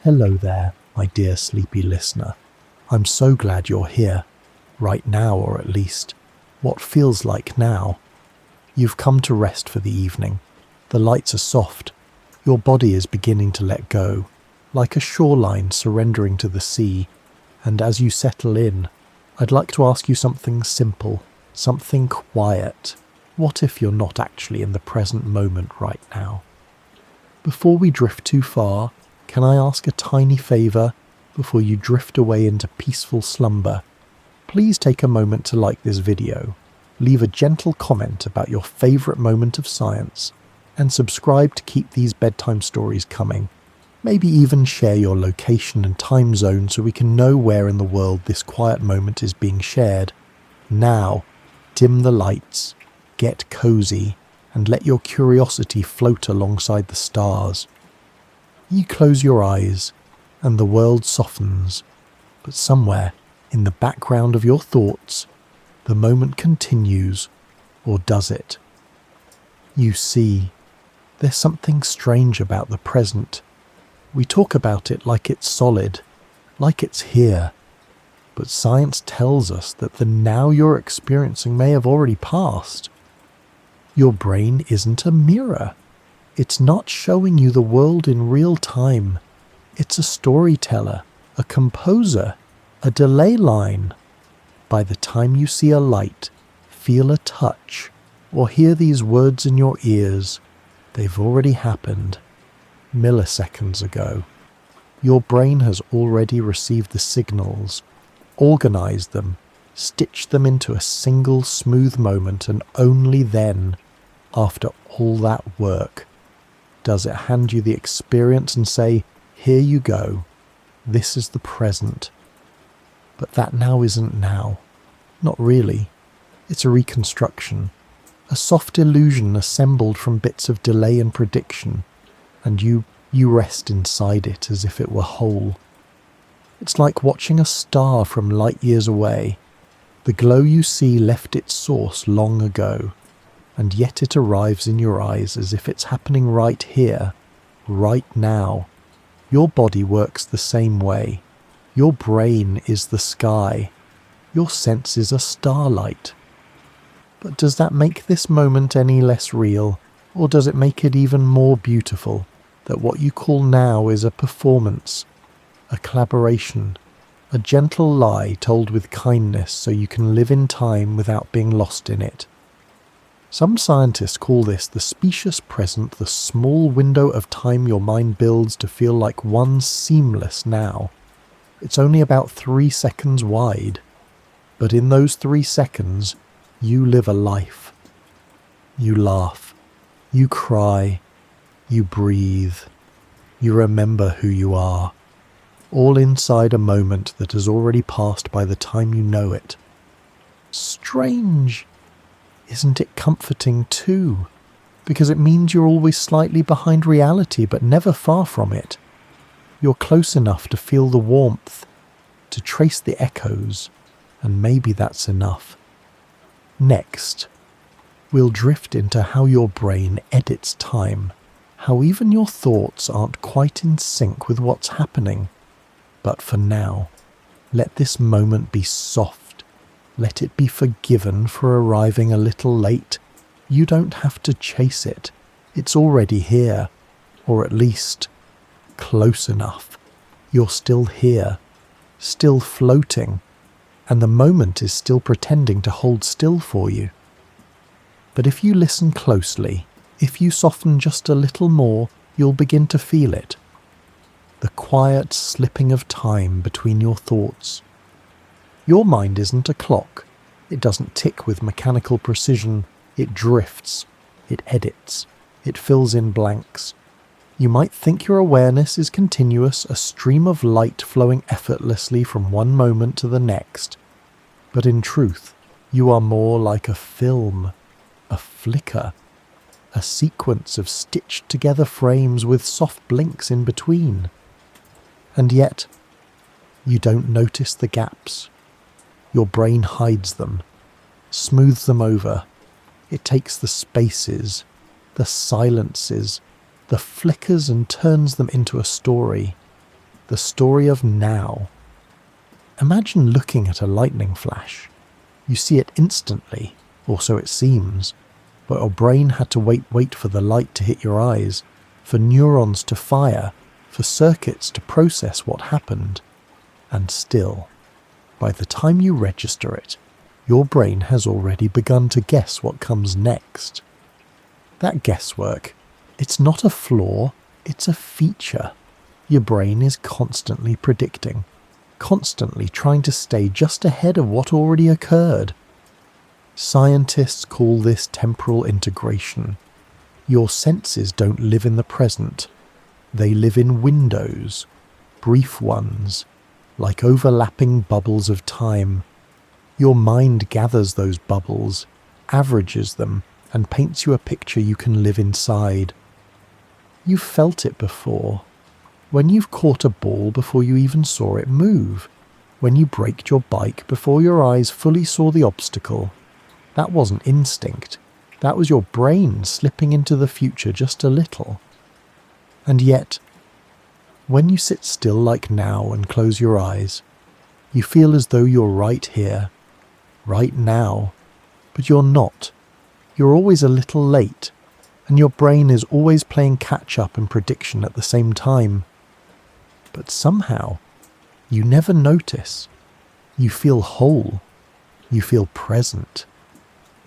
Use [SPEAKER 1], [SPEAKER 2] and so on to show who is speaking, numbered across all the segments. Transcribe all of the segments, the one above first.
[SPEAKER 1] Hello there, my dear sleepy listener. I'm so glad you're here, right now, or at least what feels like now. You've come to rest for the evening. The lights are soft. Your body is beginning to let go, like a shoreline surrendering to the sea. And as you settle in, I'd like to ask you something simple, something quiet. What if you're not actually in the present moment right now? Before we drift too far, can I ask a tiny favour before you drift away into peaceful slumber? Please take a moment to like this video, leave a gentle comment about your favourite moment of science, and subscribe to keep these bedtime stories coming. Maybe even share your location and time zone so we can know where in the world this quiet moment is being shared. Now, dim the lights, get cozy, and let your curiosity float alongside the stars. You close your eyes, and the world softens, but somewhere in the background of your thoughts, the moment continues, or does it? You see, there's something strange about the present. We talk about it like it's solid, like it's here, but science tells us that the now you're experiencing may have already passed. Your brain isn't a mirror. It's not showing you the world in real time. It's a storyteller, a composer, a delay line. By the time you see a light, feel a touch, or hear these words in your ears, they've already happened, milliseconds ago. Your brain has already received the signals, organized them, stitched them into a single smooth moment, and only then, after all that work, does it hand you the experience and say, here you go, this is the present. But that now isn't now. Not really. It's a reconstruction, a soft illusion assembled from bits of delay and prediction, and you rest inside it as if it were whole. It's like watching a star from light years away. The glow you see left its source long ago, and yet it arrives in your eyes as if it's happening right here, right now. Your body works the same way. Your brain is the sky. Your senses are starlight. But does that make this moment any less real, or does it make it even more beautiful that what you call now is a performance, a collaboration, a gentle lie told with kindness so you can live in time without being lost in it? Some scientists call this the specious present, the small window of time your mind builds to feel like one seamless now. It's only about 3 seconds wide, but in those 3 seconds, you live a life. You laugh, you cry, you breathe, you remember who you are, all inside a moment that has already passed by the time you know it. Strange! Isn't it comforting too? Because it means you're always slightly behind reality, but never far from it. You're close enough to feel the warmth, to trace the echoes, and maybe that's enough. Next, we'll drift into how your brain edits time, how even your thoughts aren't quite in sync with what's happening. But for now, let this moment be soft. Let it be forgiven for arriving a little late. You don't have to chase it. It's already here, or at least close enough. You're still here, still floating, and the moment is still pretending to hold still for you. But if you listen closely, if you soften just a little more, you'll begin to feel it. The quiet slipping of time between your thoughts. Your mind isn't a clock. It doesn't tick with mechanical precision. It drifts. It edits. It fills in blanks. You might think your awareness is continuous, a stream of light flowing effortlessly from one moment to the next. But in truth, you are more like a film, a flicker, a sequence of stitched together frames with soft blinks in between. And yet, you don't notice the gaps. Your brain hides them, smooths them over. It takes the spaces, the silences, the flickers and turns them into a story. the story of now. Imagine looking at a lightning flash. You see it instantly, or so it seems, but your brain had to wait for the light to hit your eyes, for neurons to fire, for circuits to process what happened. And still, by the time you register it, your brain has already begun to guess what comes next. That guesswork, it's not a flaw, it's a feature. Your brain is constantly predicting, constantly trying to stay just ahead of what already occurred. Scientists call this temporal integration. Your senses don't live in the present. They live in windows, brief ones, like overlapping bubbles of time. Your mind gathers those bubbles, averages them, and paints you a picture you can live inside. You've felt it before. When you've caught a ball before you even saw it move. When you braked your bike before your eyes fully saw the obstacle. That wasn't instinct. That was your brain slipping into the future just a little. And yet, when you sit still like now and close your eyes, you feel as though you're right here, right now, but you're not. You're always a little late, and your brain is always playing catch-up and prediction at the same time. But somehow, you never notice. You feel whole. You feel present.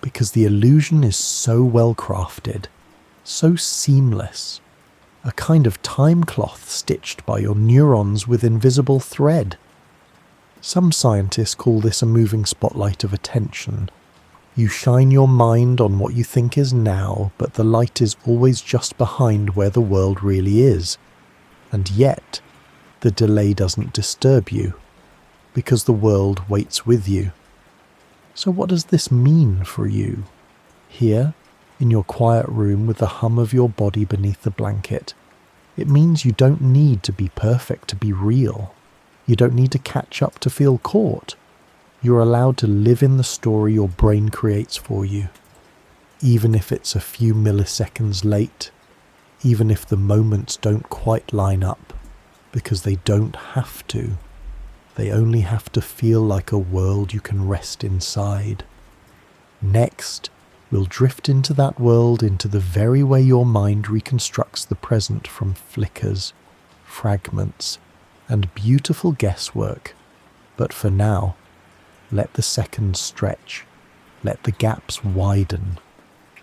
[SPEAKER 1] Because the illusion is so well crafted, so seamless. A kind of time cloth stitched by your neurons with invisible thread. Some scientists call this a moving spotlight of attention. You shine your mind on what you think is now, but the light is always just behind where the world really is. And yet, the delay doesn't disturb you, because the world waits with you. So what does this mean for you? Here, in your quiet room with the hum of your body beneath the blanket, it means you don't need to be perfect to be real. You don't need to catch up to feel caught. You're allowed to live in the story your brain creates for you, even if it's a few milliseconds late, even if the moments don't quite line up, because they don't have to. They only have to feel like a world you can rest inside. Next, we'll drift into that world into the very way your mind reconstructs the present from flickers, fragments, and beautiful guesswork. But for now, let the seconds stretch. Let the gaps widen.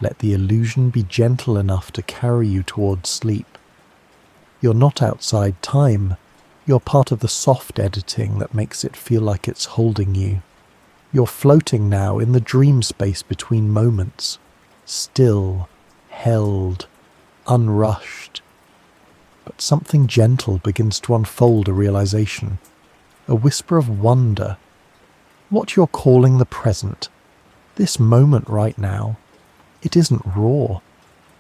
[SPEAKER 1] Let the illusion be gentle enough to carry you towards sleep. You're not outside time. You're part of the soft editing that makes it feel like it's holding you. You're floating now in the dream space between moments. Still, held, unrushed. But something gentle begins to unfold a realization. A whisper of wonder. What you're calling the present, this moment right now, it isn't raw.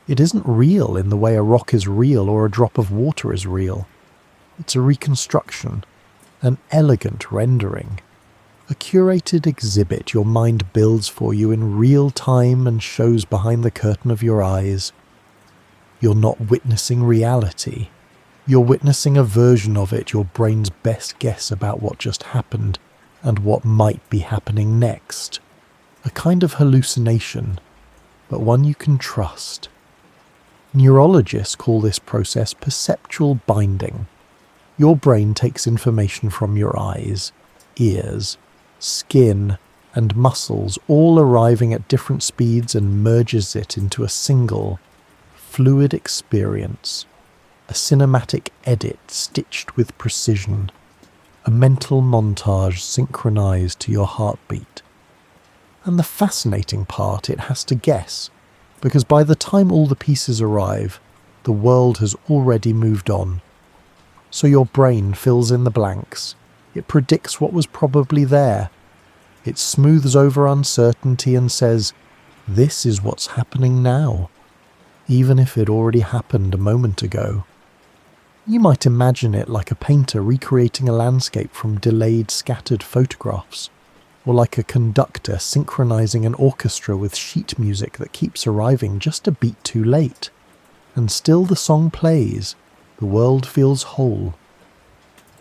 [SPEAKER 1] It isn't real in the way a rock is real or a drop of water is real. It's a reconstruction, an elegant rendering, a curated exhibit your mind builds for you in real time and shows behind the curtain of your eyes. You're not witnessing reality. You're witnessing a version of it, your brain's best guess about what just happened and what might be happening next. A kind of hallucination, but one you can trust. Neurologists call this process perceptual binding. Your brain takes information from your eyes, ears, skin, and muscles, all arriving at different speeds, and merges it into a single, fluid experience, a cinematic edit stitched with precision, a mental montage synchronized to your heartbeat. And the fascinating part, it has to guess, because by the time all the pieces arrive, the world has already moved on. So your brain fills in the blanks. It predicts what was probably there. It smooths over uncertainty and says, this is what's happening now, even if it already happened a moment ago. You might imagine it like a painter recreating a landscape from delayed, scattered photographs, or like a conductor synchronizing an orchestra with sheet music that keeps arriving just a beat too late. And still the song plays, the world feels whole.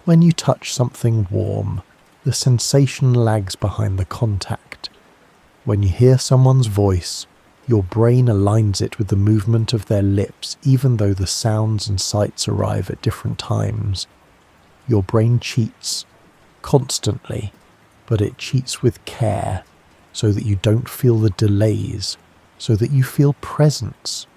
[SPEAKER 1] When you touch something warm, the sensation lags behind the contact. When you hear someone's voice, your brain aligns it with the movement of their lips, even though the sounds and sights arrive at different times. Your brain cheats constantly, but it cheats with care, so that you don't feel the delays, so that you feel presence.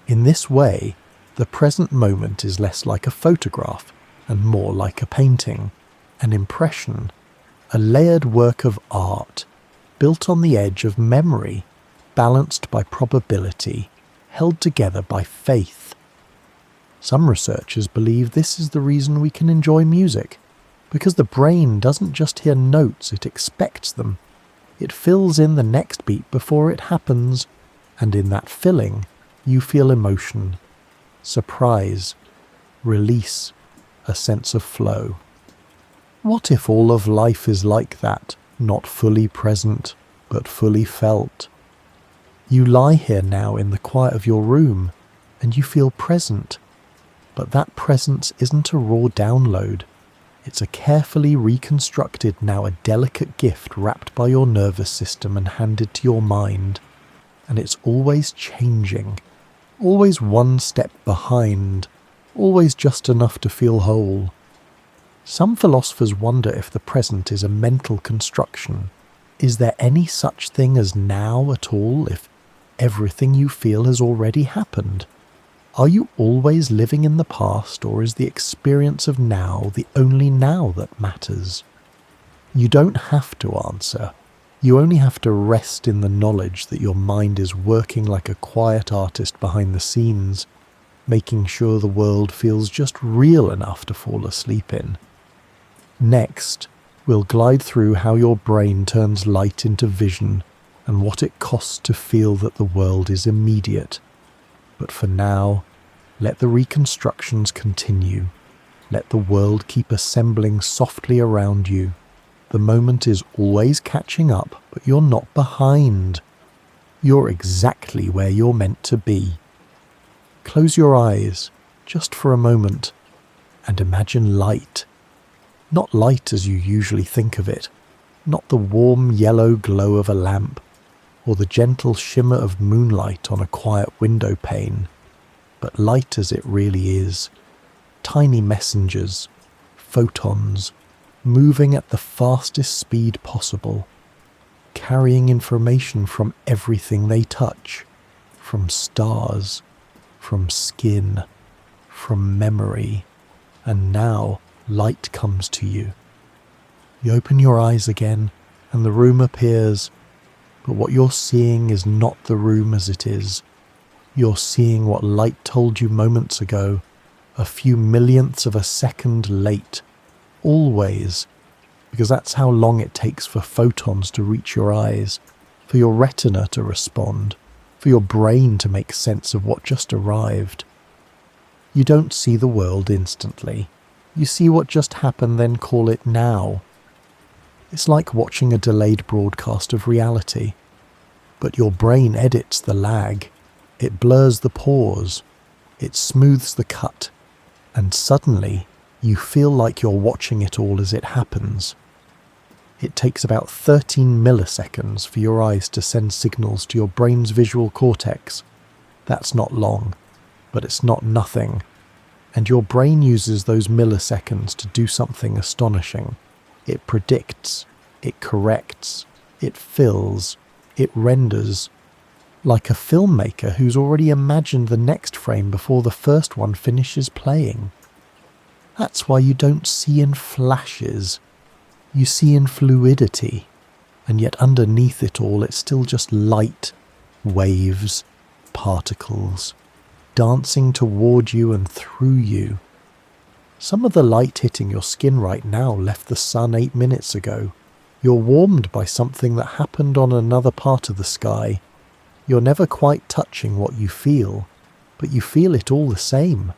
[SPEAKER 1] In this way, the present moment is less like a photograph and more like a painting, an impression, a layered work of art, built on the edge of memory, balanced by probability, held together by faith. Some researchers believe this is the reason we can enjoy music, because the brain doesn't just hear notes, it expects them. It fills in the next beat before it happens, and in that filling, you feel emotion, surprise, release, a sense of flow. What if all of life is like that, not fully present, but fully felt? You lie here now in the quiet of your room, and you feel present. But that presence isn't a raw download. It's a carefully reconstructed, now a delicate gift wrapped by your nervous system and handed to your mind. And it's always changing, always one step behind, always just enough to feel whole. Some philosophers wonder if the present is a mental construction. Is there any such thing as now at all if everything you feel has already happened? Are you always living in the past, or is the experience of now the only now that matters? You don't have to answer. You only have to rest in the knowledge that your mind is working like a quiet artist behind the scenes, making sure the world feels just real enough to fall asleep in. Next, we'll glide through how your brain turns light into vision and what it costs to feel that the world is immediate. But for now, let the reconstructions continue. Let the world keep assembling softly around you. The moment is always catching up, but you're not behind. You're exactly where you're meant to be. Close your eyes, just for a moment, and imagine light. Not light as you usually think of it, not the warm yellow glow of a lamp, or the gentle shimmer of moonlight on a quiet window pane, but light as it really is. Tiny messengers, photons, moving at the fastest speed possible, carrying information from everything they touch, from stars, from skin, from memory, and now light comes to you. You open your eyes again, and the room appears, but what you're seeing is not the room as it is. You're seeing what light told you moments ago, a few millionths of a second late, always, because that's how long it takes for photons to reach your eyes, for your retina to respond, for your brain to make sense of what just arrived. You don't see the world instantly. You see what just happened, then call it now. It's like watching a delayed broadcast of reality. But your brain edits the lag. It blurs the pause. It smooths the cut. And suddenly, you feel like you're watching it all as it happens. It takes about 13 milliseconds for your eyes to send signals to your brain's visual cortex. That's not long, but it's not nothing. And your brain uses those milliseconds to do something astonishing. It predicts, it corrects, it fills, it renders, like a filmmaker who's already imagined the next frame before the first one finishes playing. That's why you don't see in flashes. You see in fluidity, and yet underneath it all it's still just light, waves, particles, dancing toward you and through you. Some of the light hitting your skin right now left the sun 8 minutes ago. You're warmed by something that happened on another part of the sky. You're never quite touching what you feel, but you feel it all the same.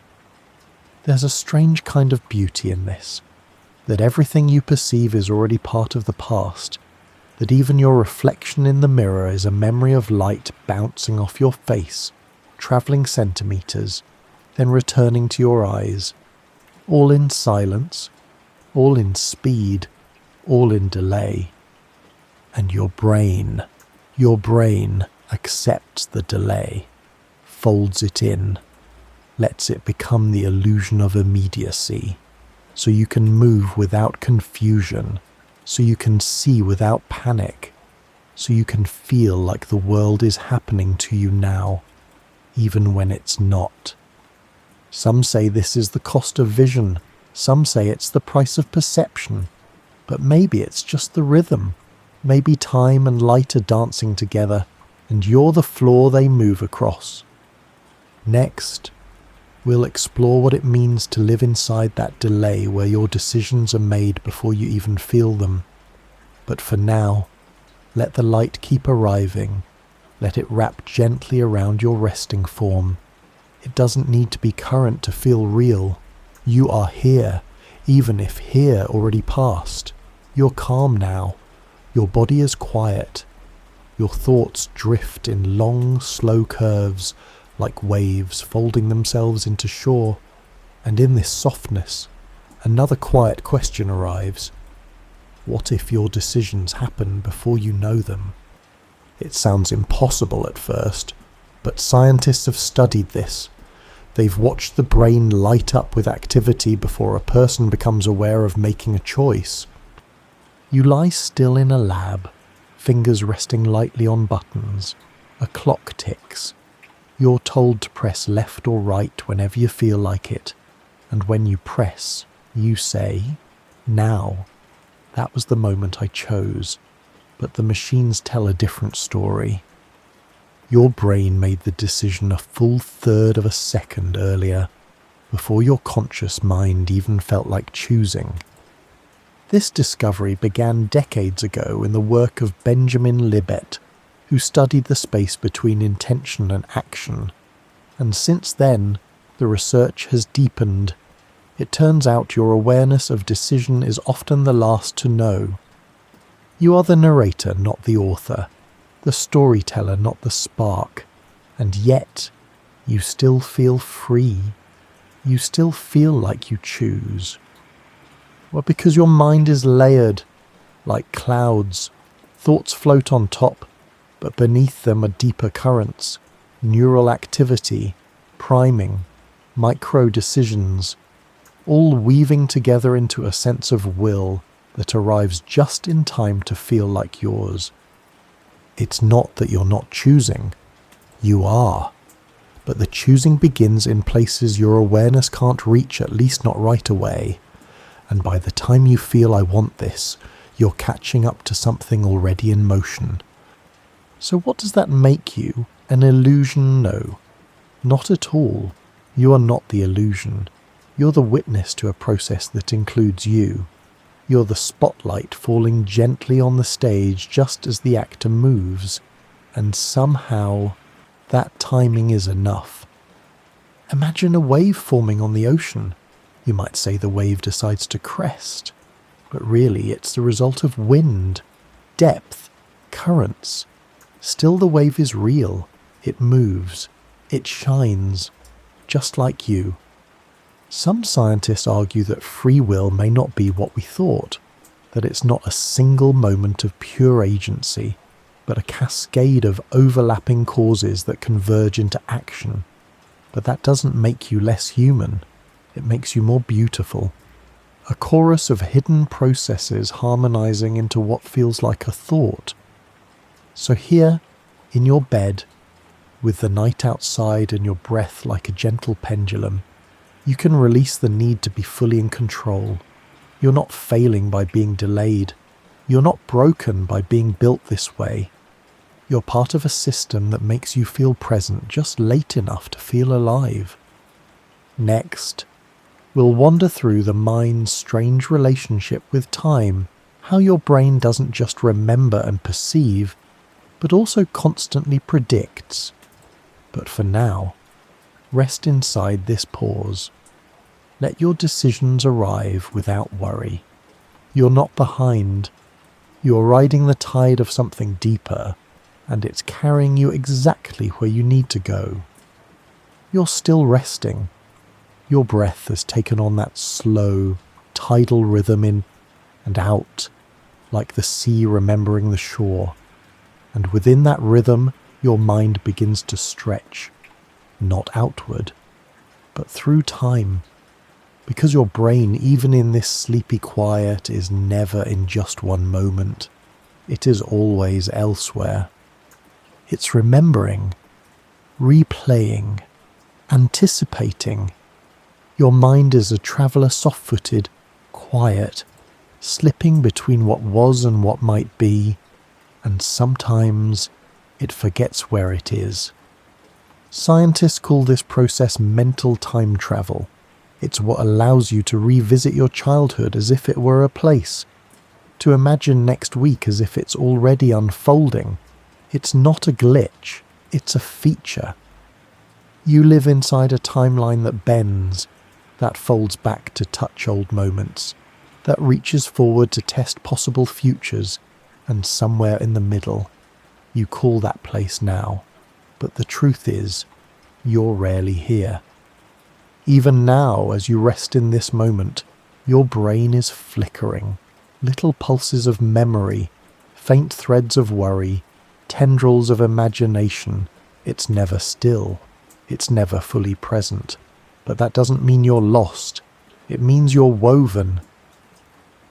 [SPEAKER 1] There's a strange kind of beauty in this, that everything you perceive is already part of the past, that even your reflection in the mirror is a memory of light bouncing off your face, travelling centimetres, then returning to your eyes. all in silence, all in speed, all in delay. And your brain accepts the delay, folds it in, lets it become the illusion of immediacy, so you can move without confusion, so you can see without panic, so you can feel like the world is happening to you now, even when it's not. Some say this is the cost of vision, some say it's the price of perception, but maybe it's just the rhythm. Maybe time and light are dancing together, and you're the floor they move across. Next, we'll explore what it means to live inside that delay where your decisions are made before you even feel them. But for now, let the light keep arriving. Let it wrap gently around your resting form. It doesn't need to be current to feel real. You are here, even if here already passed. You're calm now. Your body is quiet. Your thoughts drift in long, slow curves, like waves folding themselves into shore. And in this softness, another quiet question arrives. What if your decisions happen before you know them? It sounds impossible at first, but scientists have studied this. They've watched the brain light up with activity before a person becomes aware of making a choice. You lie still in a lab, fingers resting lightly on buttons. A clock ticks. You're told to press left or right whenever you feel like it, and when you press, you say, "Now." That was the moment I chose, but the machines tell a different story. Your brain made the decision a full third of a second earlier, before your conscious mind even felt like choosing. This discovery began decades ago in the work of Benjamin Libet, who studied the space between intention and action. And since then, the research has deepened. It turns out your awareness of decision is often the last to know. You are the narrator, not the author, the storyteller, not the spark. And yet, you still feel free. You still feel like you choose. Well, because your mind is layered, like clouds. Thoughts float on top, but beneath them are deeper currents, neural activity, priming, micro-decisions, all weaving together into a sense of will that arrives just in time to feel like yours. It's not that you're not choosing. You are. But the choosing begins in places your awareness can't reach, at least not right away. And by the time you feel "I want this," you're catching up to something already in motion. So what does that make you? An illusion? No. Not at all. You are not the illusion. You're the witness to a process that includes you. You're the spotlight falling gently on the stage just as the actor moves. And somehow, that timing is enough. Imagine a wave forming on the ocean. You might say the wave decides to crest, but really it's the result of wind, depth, currents. Still, the wave is real. It moves. It shines, just like you. Some scientists argue that free will may not be what we thought, that it's not a single moment of pure agency, but a cascade of overlapping causes that converge into action. But that doesn't make you less human. It makes you more beautiful. A chorus of hidden processes harmonizing into what feels like a thought. So here, in your bed, with the night outside and your breath like a gentle pendulum, you can release the need to be fully in control. You're not failing by being delayed. You're not broken by being built this way. You're part of a system that makes you feel present just late enough to feel alive. Next, we'll wander through the mind's strange relationship with time, how your brain doesn't just remember and perceive, but also constantly predicts. But for now, rest inside this pause. Let your decisions arrive without worry. You're not behind. You're riding the tide of something deeper, and it's carrying you exactly where you need to go. You're still resting. Your breath has taken on that slow, tidal rhythm in and out, like the sea remembering the shore. And within that rhythm, your mind begins to stretch, not outward, but through time. Because your brain, even in this sleepy quiet, is never in just one moment. It is always elsewhere. It's remembering, replaying, anticipating. Your mind is a traveller soft-footed, quiet, slipping between what was and what might be, and sometimes it forgets where it is. Scientists call this process mental time travel. It's what allows you to revisit your childhood as if it were a place, to imagine next week as if it's already unfolding. It's not a glitch, it's a feature. You live inside a timeline that bends, that folds back to touch old moments, that reaches forward to test possible futures, and somewhere in the middle, you call that place now. But the truth is, you're rarely here. Even now, as you rest in this moment, your brain is flickering. Little pulses of memory, faint threads of worry, tendrils of imagination. It's never still. It's never fully present. But that doesn't mean you're lost. It means you're woven.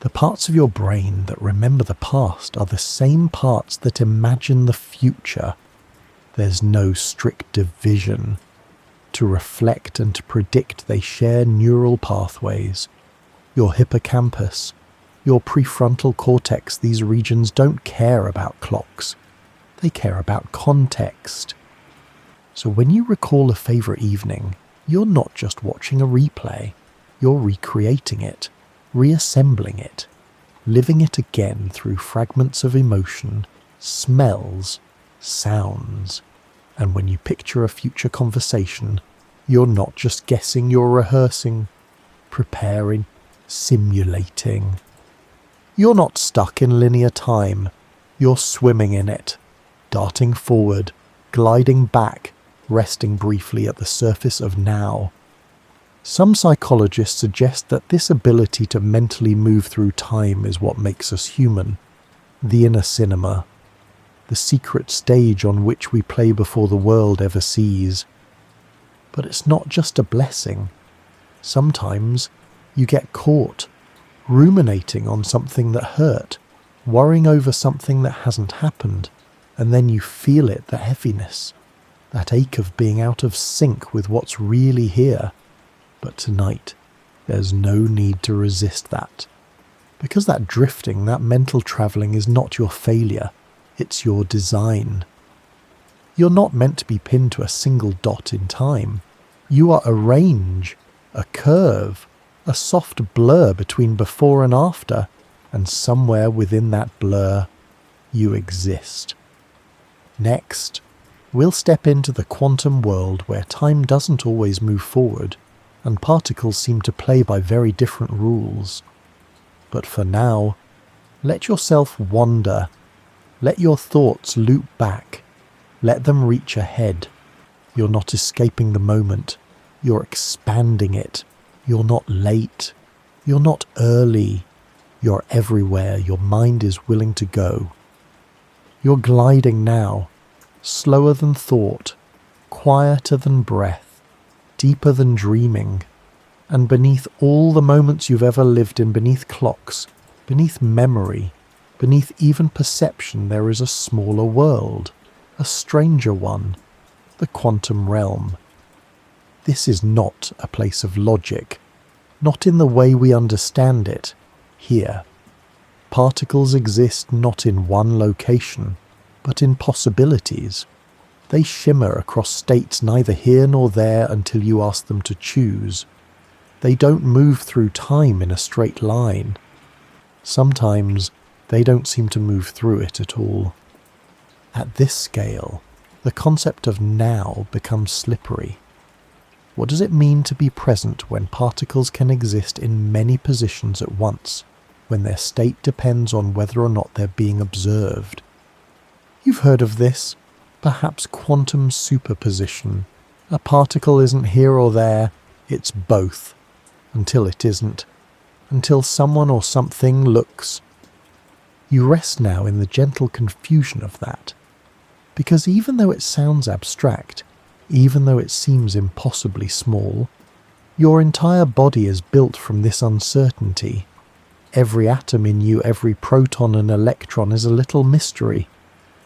[SPEAKER 1] The parts of your brain that remember the past are the same parts that imagine the future. There's no strict division. To reflect and to predict, they share neural pathways. Your hippocampus, your prefrontal cortex, these regions don't care about clocks. They care about context. So when you recall a favourite evening, you're not just watching a replay. You're recreating it, reassembling it, living it again through fragments of emotion, smells, sounds. And when you picture a future conversation, you're not just guessing, you're rehearsing, preparing, simulating. You're not stuck in linear time, you're swimming in it, darting forward, gliding back, resting briefly at the surface of now. Some psychologists suggest that this ability to mentally move through time is what makes us human, the inner cinema, the secret stage on which we play before the world ever sees. But it's not just a blessing. Sometimes you get caught, ruminating on something that hurt, worrying over something that hasn't happened, and then you feel it, the heaviness, that ache of being out of sync with what's really here. But tonight, there's no need to resist that. Because that drifting, that mental travelling is not your failure. It's your design. You're not meant to be pinned to a single dot in time. You are a range, a curve, a soft blur between before and after, and somewhere within that blur, you exist. Next, we'll step into the quantum world where time doesn't always move forward, and particles seem to play by very different rules. But for now, let yourself wander. Let your thoughts loop back. Let them reach ahead. You're not escaping the moment. You're expanding it. You're not late. You're not early. You're everywhere. Your mind is willing to go. You're gliding now, slower than thought, quieter than breath, deeper than dreaming. And beneath all the moments you've ever lived in, beneath clocks, beneath memory, beneath even perception, there is a smaller world, a stranger one, the quantum realm. This is not a place of logic, not in the way we understand it here. Particles exist not in one location, but in possibilities. They shimmer across states neither here nor there until you ask them to choose. They don't move through time in a straight line. Sometimes they don't seem to move through it at all. At this scale, the concept of now becomes slippery. What does it mean to be present when particles can exist in many positions at once, when their state depends on whether or not they're being observed? You've heard of this, perhaps quantum superposition. A particle isn't here or there, It's both, until it isn't, until someone or something looks. You rest now in the gentle confusion of that, because even though it sounds abstract, even though it seems impossibly small, your entire body is built from this uncertainty. Every atom in you, every proton and electron is a little mystery,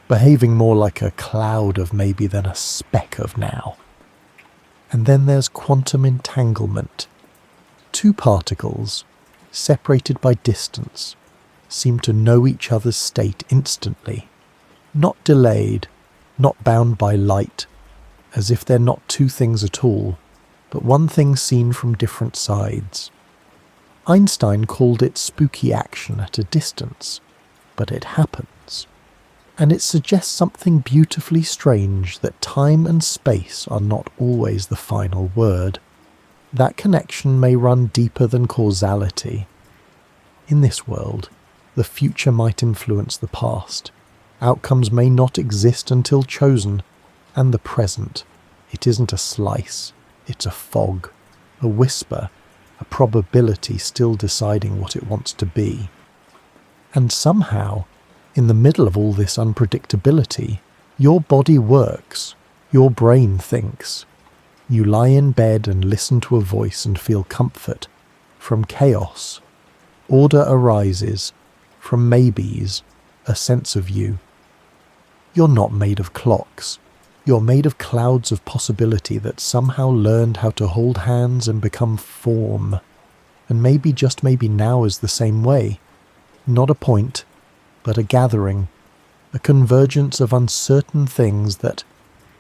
[SPEAKER 1] behaving more like a cloud of maybe than a speck of now. And then there's quantum entanglement. Two particles, separated by distance, seem to know each other's state instantly, not delayed, not bound by light, as if they're not two things at all, but one thing seen from different sides. Einstein called it spooky action at a distance, but it happens. And it suggests something beautifully strange, that time and space are not always the final word. That connection may run deeper than causality. In this world, the future might influence the past. Outcomes may not exist until chosen, and the present. It isn't a slice, it's a fog, a whisper, a probability still deciding what it wants to be. And somehow, in the middle of all this unpredictability, your body works, your brain thinks. You lie in bed and listen to a voice and feel comfort. From chaos, order arises. From maybes, a sense of you. You're not made of clocks. You're made of clouds of possibility that somehow learned how to hold hands and become form. And maybe, just maybe now is the same way. Not a point, but a gathering, a convergence of uncertain things that,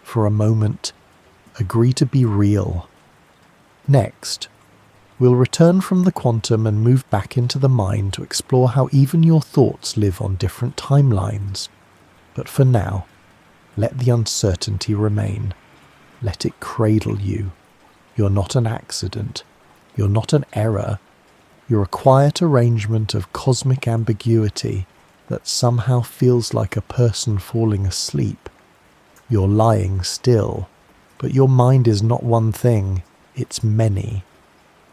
[SPEAKER 1] for a moment, agree to be real. Next, we'll return from the quantum and move back into the mind to explore how even your thoughts live on different timelines. But for now, let the uncertainty remain. Let it cradle you. You're not an accident. You're not an error. You're a quiet arrangement of cosmic ambiguity that somehow feels like a person falling asleep. You're lying still, but your mind is not one thing, it's many.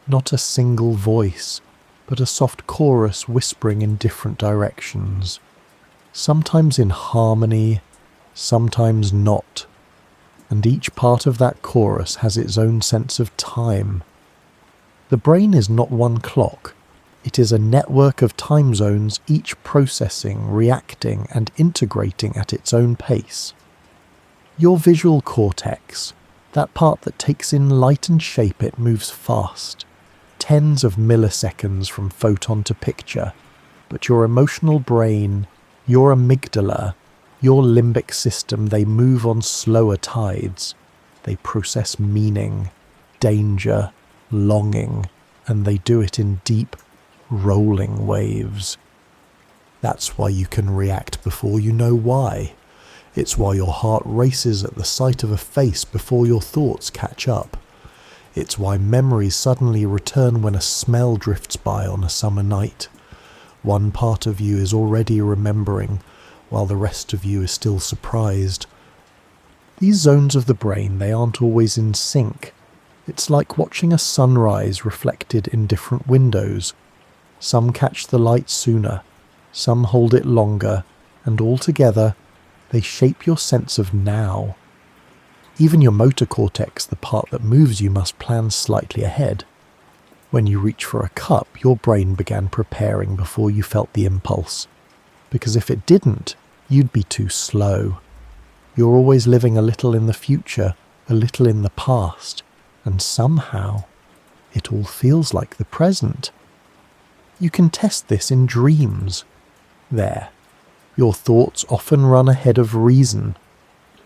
[SPEAKER 1] Not a single voice, but a soft chorus whispering in different directions. Sometimes in harmony, sometimes not. And each part of that chorus has its own sense of time. The brain is not one clock. It is a network of time zones, each processing, reacting, and integrating at its own pace. Your visual cortex, that part that takes in light and shape it, moves fast. Tens of milliseconds from photon to picture, but your emotional brain, your amygdala, your limbic system, they move on slower tides. They process meaning, danger, longing, and they do it in deep, rolling waves. That's why you can react before you know why. It's why your heart races at the sight of a face before your thoughts catch up. It's why memories suddenly return when a smell drifts by on a summer night. One part of you is already remembering, while the rest of you is still surprised. These zones of the brain, they aren't always in sync. It's like watching a sunrise reflected in different windows. Some catch the light sooner, some hold it longer, and all together, they shape your sense of now. Even your motor cortex, the part that moves you, must plan slightly ahead. When you reach for a cup, your brain began preparing before you felt the impulse. Because if it didn't, you'd be too slow. You're always living a little in the future, a little in the past, and somehow it all feels like the present. You can test this in dreams. There. Your thoughts often run ahead of reason.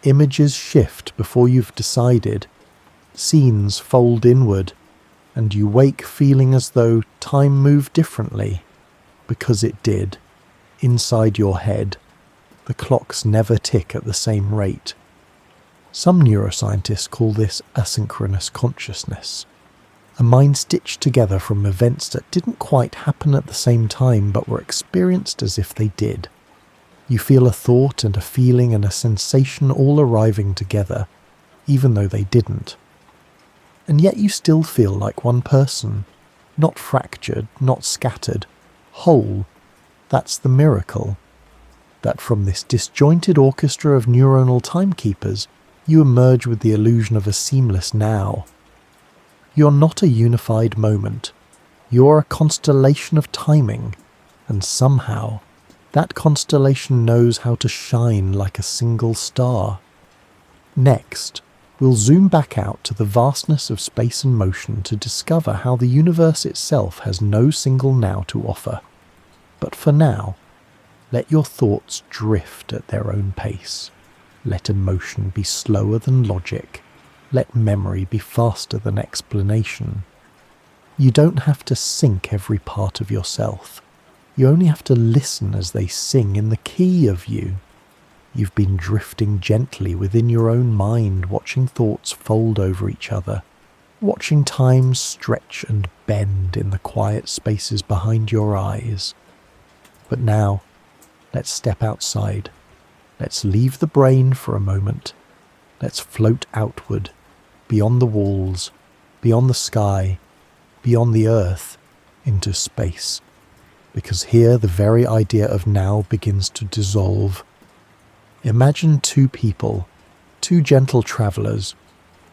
[SPEAKER 1] Images shift before you've decided. Scenes fold inward, and you wake feeling as though time moved differently. Because it did. Inside your head. The clocks never tick at the same rate. Some neuroscientists call this asynchronous consciousness. A mind stitched together from events that didn't quite happen at the same time but were experienced as if they did. You feel a thought and a feeling and a sensation all arriving together, even though they didn't. And yet you still feel like one person, not fractured, not scattered, whole. That's the miracle. That from this disjointed orchestra of neuronal timekeepers, you emerge with the illusion of a seamless now. You're not a unified moment. You're a constellation of timing, and somehow that constellation knows how to shine like a single star. Next, we'll zoom back out to the vastness of space and motion to discover how the universe itself has no single now to offer. But for now, let your thoughts drift at their own pace. Let emotion be slower than logic. Let memory be faster than explanation. You don't have to sync every part of yourself. You only have to listen as they sing in the key of you. You've been drifting gently within your own mind, watching thoughts fold over each other, watching time stretch and bend in the quiet spaces behind your eyes. But now, let's step outside. Let's leave the brain for a moment. Let's float outward, beyond the walls, beyond the sky, beyond the earth, into space. Because here the very idea of now begins to dissolve. Imagine two people, two gentle travellers.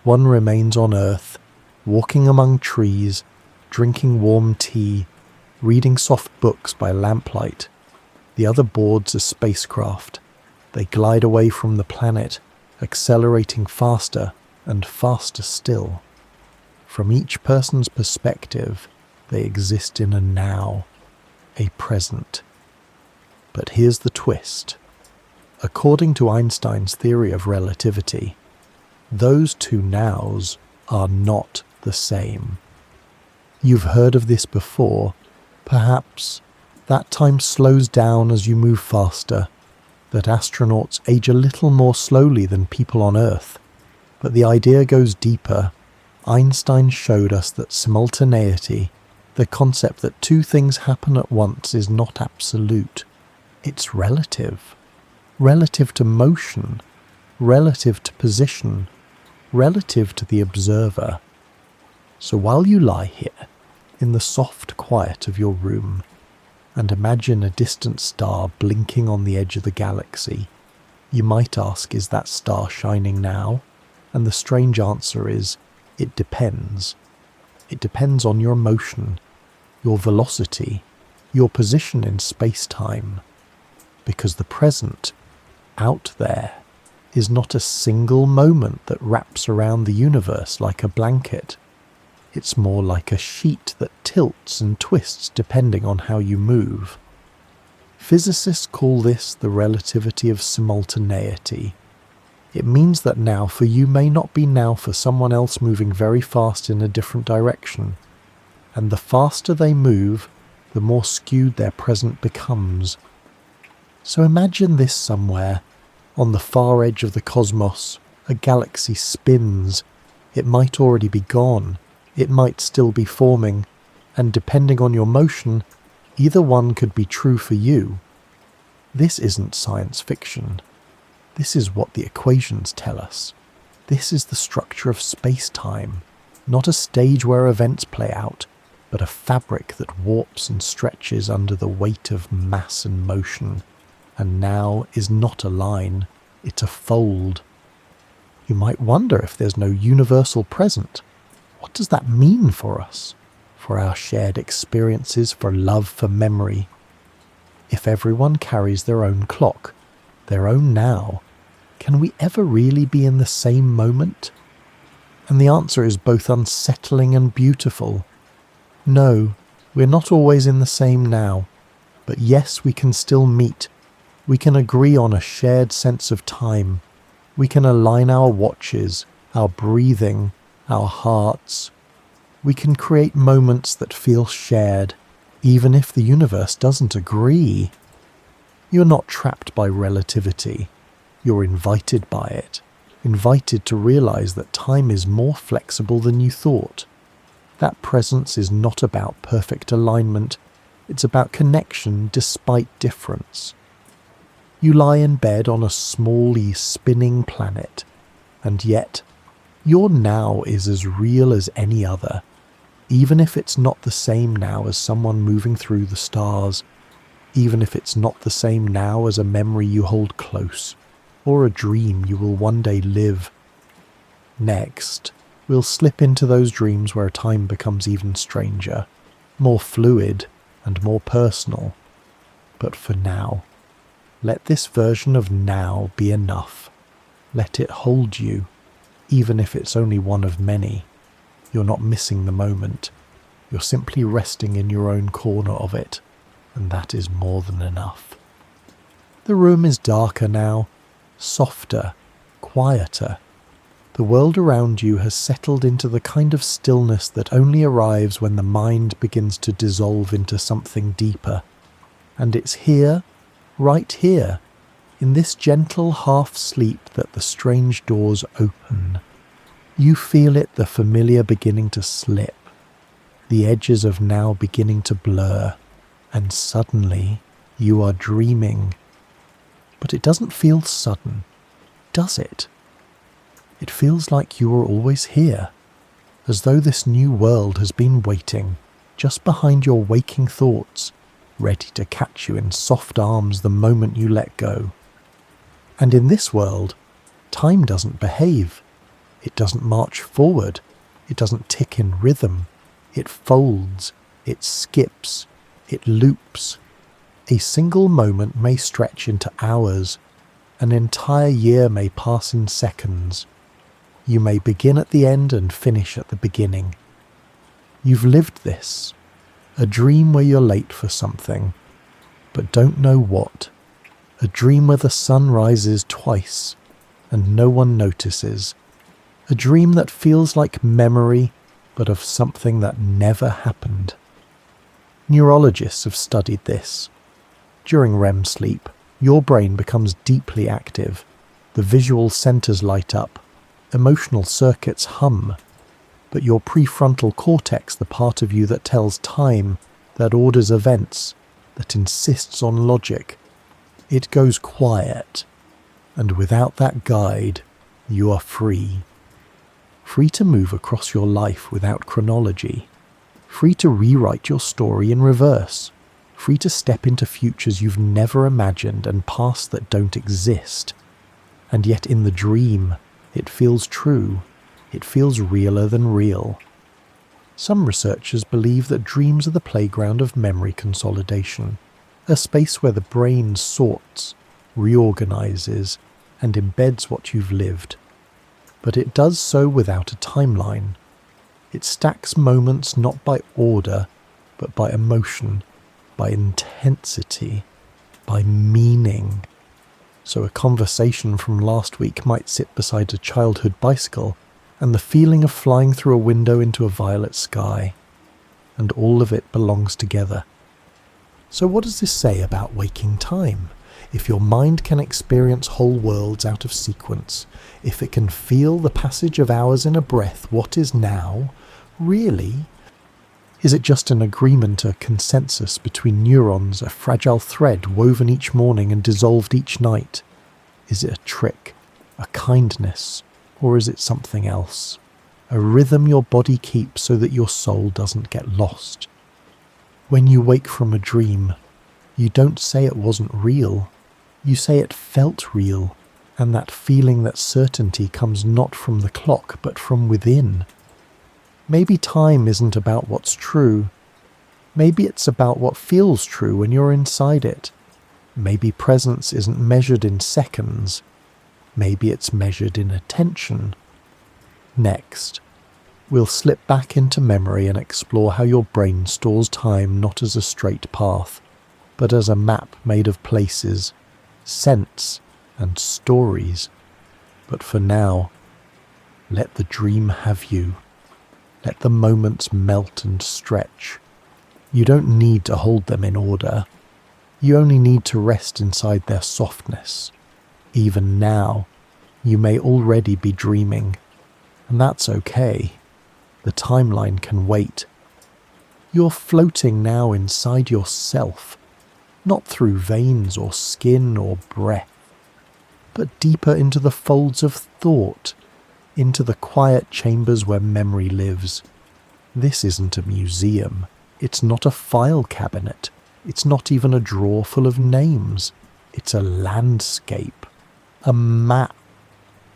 [SPEAKER 1] One remains on earth, walking among trees, drinking warm tea, reading soft books by lamplight. The other boards a spacecraft. They glide away from the planet, accelerating faster and faster still. From each person's perspective, they exist in a now, a present. But here's the twist. According to Einstein's theory of relativity, those two nows are not the same. You've heard of this before. Perhaps that time slows down as you move faster, that astronauts age a little more slowly than people on Earth. But the idea goes deeper. Einstein showed us that simultaneity, the concept that two things happen at once, is not absolute. It's relative. Relative to motion, relative to position, relative to the observer. So while you lie here, in the soft quiet of your room, and imagine a distant star blinking on the edge of the galaxy, you might ask, is that star shining now? And the strange answer is, it depends. It depends on your motion, your velocity, your position in space-time. Because the present, out there, is not a single moment that wraps around the universe like a blanket. It's more like a sheet that tilts and twists depending on how you move. Physicists call this the relativity of simultaneity. It means that now for you may not be now for someone else moving very fast in a different direction. And the faster they move, the more skewed their present becomes. So imagine this somewhere. On the far edge of the cosmos, a galaxy spins. It might already be gone. It might still be forming. And depending on your motion, either one could be true for you. This isn't science fiction. This is what the equations tell us. This is the structure of space-time, not a stage where events play out, but a fabric that warps and stretches under the weight of mass and motion. And now is not a line, it's a fold. You might wonder if there's no universal present. What does that mean for us? For our shared experiences, for love, for memory? If everyone carries their own clock, their own now, can we ever really be in the same moment? And the answer is both unsettling and beautiful. No, we're not always in the same now, but yes, we can still meet. We can agree on a shared sense of time. We can align our watches, our breathing, our hearts. We can create moments that feel shared, even if the universe doesn't agree. You're not trapped by relativity. You're invited by it, invited to realize that time is more flexible than you thought. That presence is not about perfect alignment. It's about connection despite difference. You lie in bed on a small spinning planet, and yet Your now is as real as any other, even if it's not the same now as someone moving through the stars, even if it's not the same now as a memory you hold close, or a dream you will one day live. Next, we'll slip into those dreams where time becomes even stranger, more fluid and more personal. But for now, let this version of now be enough. Let it hold you, even if it's only one of many. You're not missing the moment. You're simply resting in your own corner of it, and that is more than enough. The room is darker now, softer, quieter. The world around you has settled into the kind of stillness that only arrives when the mind begins to dissolve into something deeper. And it's here, right here, in this gentle half-sleep that the strange doors open. You feel it, the familiar beginning to slip, the edges of now beginning to blur, and suddenly you are dreaming. But it doesn't feel sudden, does it? It feels like you are always here, as though this new world has been waiting just behind your waking thoughts, ready to catch you in soft arms the moment you let go. And in this world, time doesn't behave. It doesn't march forward. It doesn't tick in rhythm. It folds. It skips. It loops. A single moment may stretch into hours. An entire year may pass in seconds. You may begin at the end and finish at the beginning. You've lived this. A dream where you're late for something, but don't know what. A dream where the sun rises twice and no one notices. A dream that feels like memory, but of something that never happened. Neurologists have studied this. During REM sleep, your brain becomes deeply active. The visual centers light up. Emotional circuits hum. But your prefrontal cortex, the part of you that tells time, that orders events, that insists on logic, it goes quiet. And without that guide, you are free. Free to move across your life without chronology. Free to rewrite your story in reverse. Free to step into futures you've never imagined and pasts that don't exist. And yet in the dream, it feels true. It feels realer than real. Some researchers believe that dreams are the playground of memory consolidation, a space where the brain sorts, reorganizes, and embeds what you've lived. But it does so without a timeline. It stacks moments not by order, but by emotion, by intensity, by meaning. So a conversation from last week might sit beside a childhood bicycle, and the feeling of flying through a window into a violet sky. And all of it belongs together. So what does this say about waking time? If your mind can experience whole worlds out of sequence, if it can feel the passage of hours in a breath, what is now, really? Is it just an agreement, a consensus between neurons, a fragile thread woven each morning and dissolved each night? Is it a trick, a kindness, or is it something else? A rhythm your body keeps so that your soul doesn't get lost. When you wake from a dream, you don't say it wasn't real. You say it felt real, and that feeling, that certainty comes not from the clock, but from within. Maybe time isn't about what's true. Maybe it's about what feels true when you're inside it. Maybe presence isn't measured in seconds. Maybe it's measured in attention. Next, we'll slip back into memory and explore how your brain stores time not as a straight path, but as a map made of places, scents, and stories. But for now, let the dream have you. Let the moments melt and stretch. You don't need to hold them in order. You only need to rest inside their softness. Even now, you may already be dreaming, and that's okay. The timeline can wait. You're floating now inside yourself, not through veins or skin or breath, but deeper into the folds of thought, into the quiet chambers where memory lives. This isn't a museum. It's not a file cabinet. It's not even a drawer full of names. It's a landscape, a map.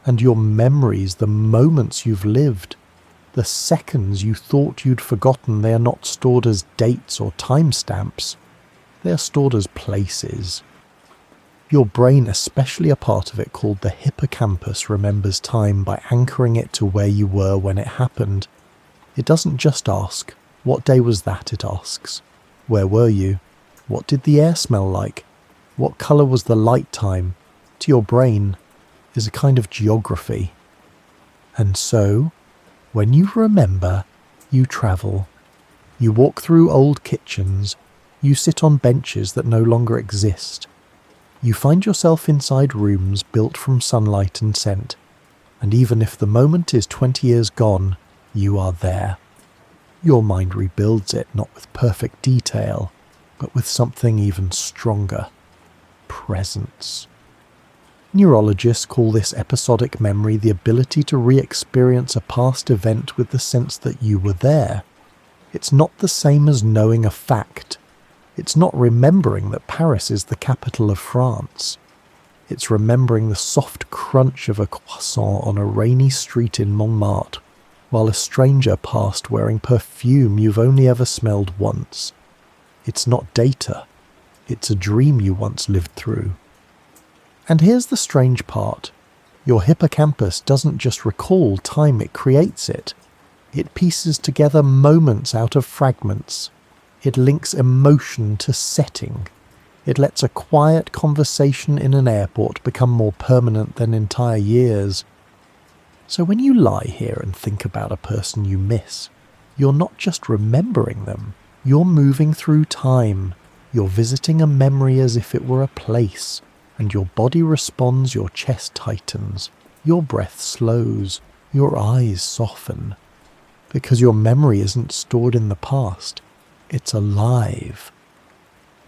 [SPEAKER 1] And your memories, the moments you've lived, the seconds you thought you'd forgotten, they are not stored as dates or timestamps. They are stored as places. Your brain, especially a part of it called the hippocampus, remembers time by anchoring it to where you were when it happened. It doesn't just ask, what day was that? It asks, where were you? What did the air smell like? What colour was the light time? To your brain is a kind of geography. And so, when you remember, you travel. You walk through old kitchens. You sit on benches that no longer exist. You find yourself inside rooms built from sunlight and scent. And even if the moment is 20 years gone, you are there. Your mind rebuilds it, not with perfect detail, but with something even stronger. Presence. Neurologists call this episodic memory the ability to re-experience a past event with the sense that you were there. It's not the same as knowing a fact. It's not remembering that Paris is the capital of France. It's remembering the soft crunch of a croissant on a rainy street in Montmartre, while a stranger passed wearing perfume you've only ever smelled once. It's not data. It's a dream you once lived through. And here's the strange part. Your hippocampus doesn't just recall time, it creates it. It pieces together moments out of fragments. It links emotion to setting. It lets a quiet conversation in an airport become more permanent than entire years. So when you lie here and think about a person you miss, you're not just remembering them. You're moving through time. You're visiting a memory as if it were a place. And your body responds, your chest tightens, your breath slows, your eyes soften. Because your memory isn't stored in the past, it's alive.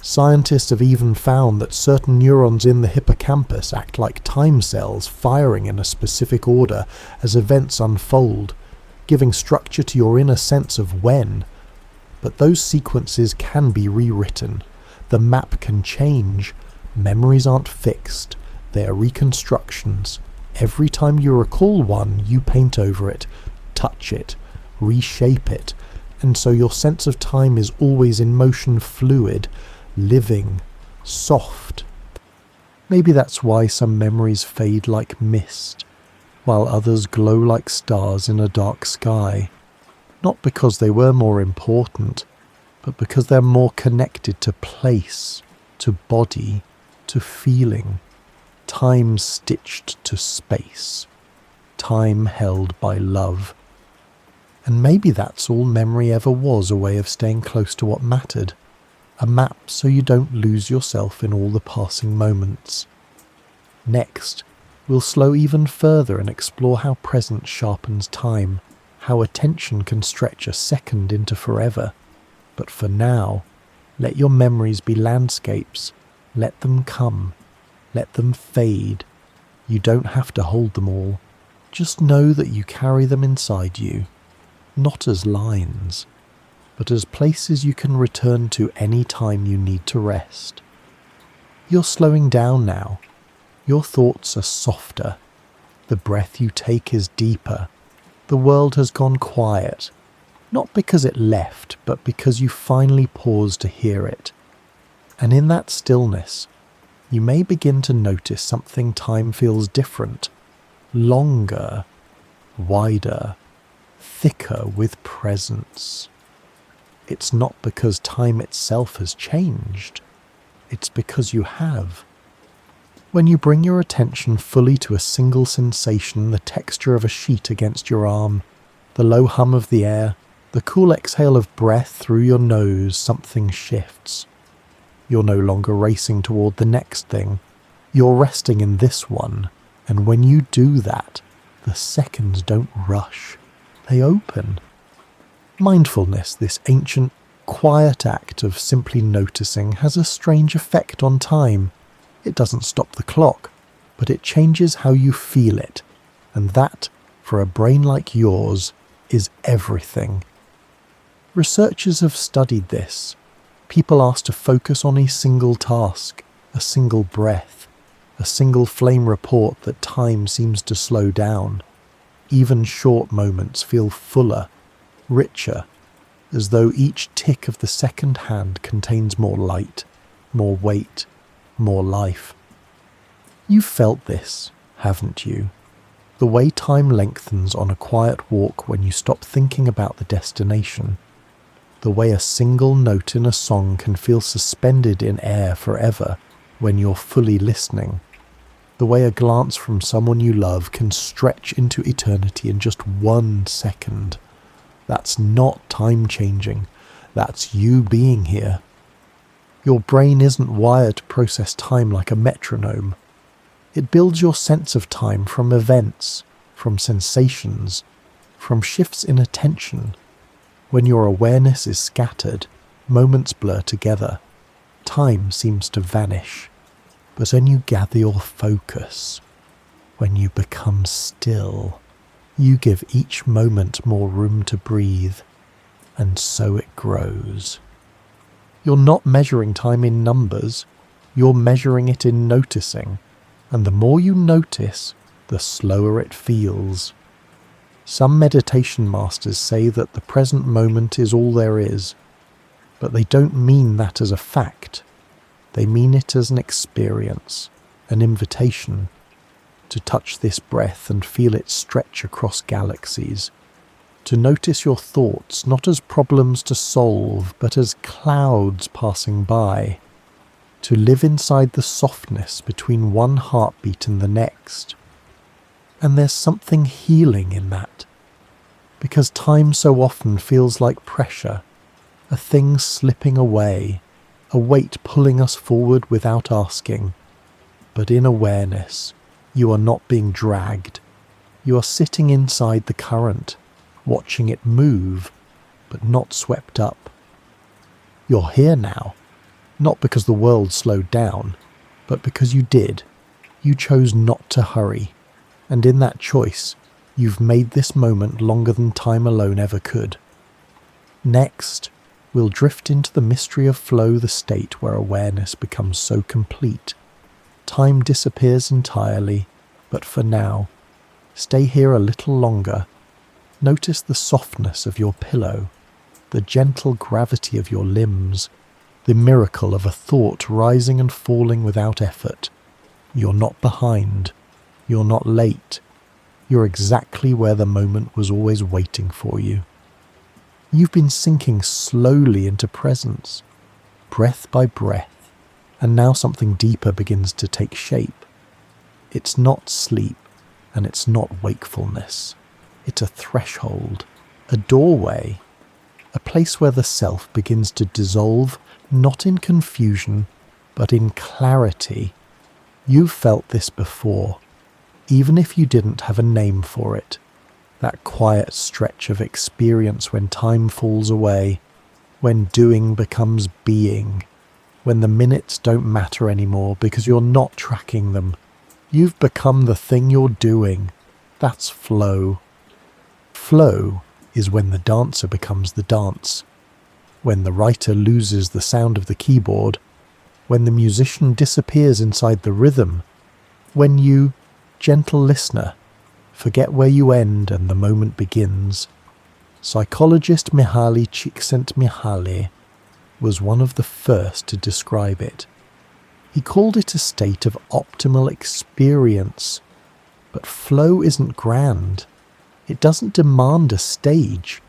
[SPEAKER 1] Scientists have even found that certain neurons in the hippocampus act like time cells firing in a specific order as events unfold, giving structure to your inner sense of when. But those sequences can be rewritten. The map can change. Memories aren't fixed, they are reconstructions. Every time you recall one, you paint over it, touch it, reshape it, and so your sense of time is always in motion, fluid, living, soft. Maybe that's why some memories fade like mist, while others glow like stars in a dark sky. Not because they were more important, but because they're more connected to place, to body, to feeling, time stitched to space, time held by love. And maybe that's all memory ever was, a way of staying close to what mattered, a map so you don't lose yourself in all the passing moments. Next, we'll slow even further and explore how presence sharpens time, how attention can stretch a second into forever. But for now, let your memories be landscapes. Let them come. Let them fade. You don't have to hold them all. Just know that you carry them inside you, not as lines, but as places you can return to any time you need to rest. You're slowing down now. Your thoughts are softer. The breath you take is deeper. The world has gone quiet, not because it left, but because you finally paused to hear it. And in that stillness, you may begin to notice something. Time feels different, longer, wider, thicker with presence. It's not because time itself has changed, it's because you have. When you bring your attention fully to a single sensation, the texture of a sheet against your arm, the low hum of the air, the cool exhale of breath through your nose, something shifts. You're no longer racing toward the next thing. You're resting in this one, and when you do that, the seconds don't rush. They open. Mindfulness, this ancient, quiet act of simply noticing, has a strange effect on time. It doesn't stop the clock, but it changes how you feel it, and that, for a brain like yours, is everything. Researchers have studied this. People asked to focus on a single task, a single breath, a single flame report that time seems to slow down. Even short moments feel fuller, richer, as though each tick of the second hand contains more light, more weight, more life. You've felt this, haven't you? The way time lengthens on a quiet walk when you stop thinking about the destination. The way a single note in a song can feel suspended in air forever when you're fully listening. The way a glance from someone you love can stretch into eternity in just 1 second. That's not time changing. That's you being here. Your brain isn't wired to process time like a metronome. It builds your sense of time from events, from sensations, from shifts in attention. When your awareness is scattered, moments blur together. Time seems to vanish. But when you gather your focus, when you become still, you give each moment more room to breathe, and so it grows. You're not measuring time in numbers, you're measuring it in noticing, and the more you notice, the slower it feels. Some meditation masters say that the present moment is all there is, but they don't mean that as a fact. They mean it as an experience, an invitation, to touch this breath and feel it stretch across galaxies, to notice your thoughts not as problems to solve, but as clouds passing by, to live inside the softness between one heartbeat and the next. And there's something healing in that, because time so often feels like pressure, a thing slipping away, a weight pulling us forward without asking. But in awareness, you are not being dragged. You are sitting inside the current, watching it move, but not swept up. You're here now, not because the world slowed down, but because you did. You chose not to hurry, and in that choice, you've made this moment longer than time alone ever could. Next, we'll drift into the mystery of flow, the state where awareness becomes so complete. Time disappears entirely, but for now, stay here a little longer. Notice the softness of your pillow, the gentle gravity of your limbs, the miracle of a thought rising and falling without effort. You're not behind. You're not late. You're exactly where the moment was always waiting for you. You've been sinking slowly into presence, breath by breath, and now something deeper begins to take shape. It's not sleep, and it's not wakefulness. It's a threshold, a doorway, a place where the self begins to dissolve, not in confusion, but in clarity. You've felt this before, even if you didn't have a name for it. That quiet stretch of experience when time falls away, when doing becomes being, when the minutes don't matter anymore because you're not tracking them. You've become the thing you're doing. That's flow. Flow is when the dancer becomes the dance, when the writer loses the sound of the keyboard, when the musician disappears inside the rhythm, when you, gentle listener, forget where you end and the moment begins. Psychologist Mihaly Csikszentmihalyi was one of the first to describe it. He called it a state of optimal experience. But flow isn't grand. It doesn't demand a stage.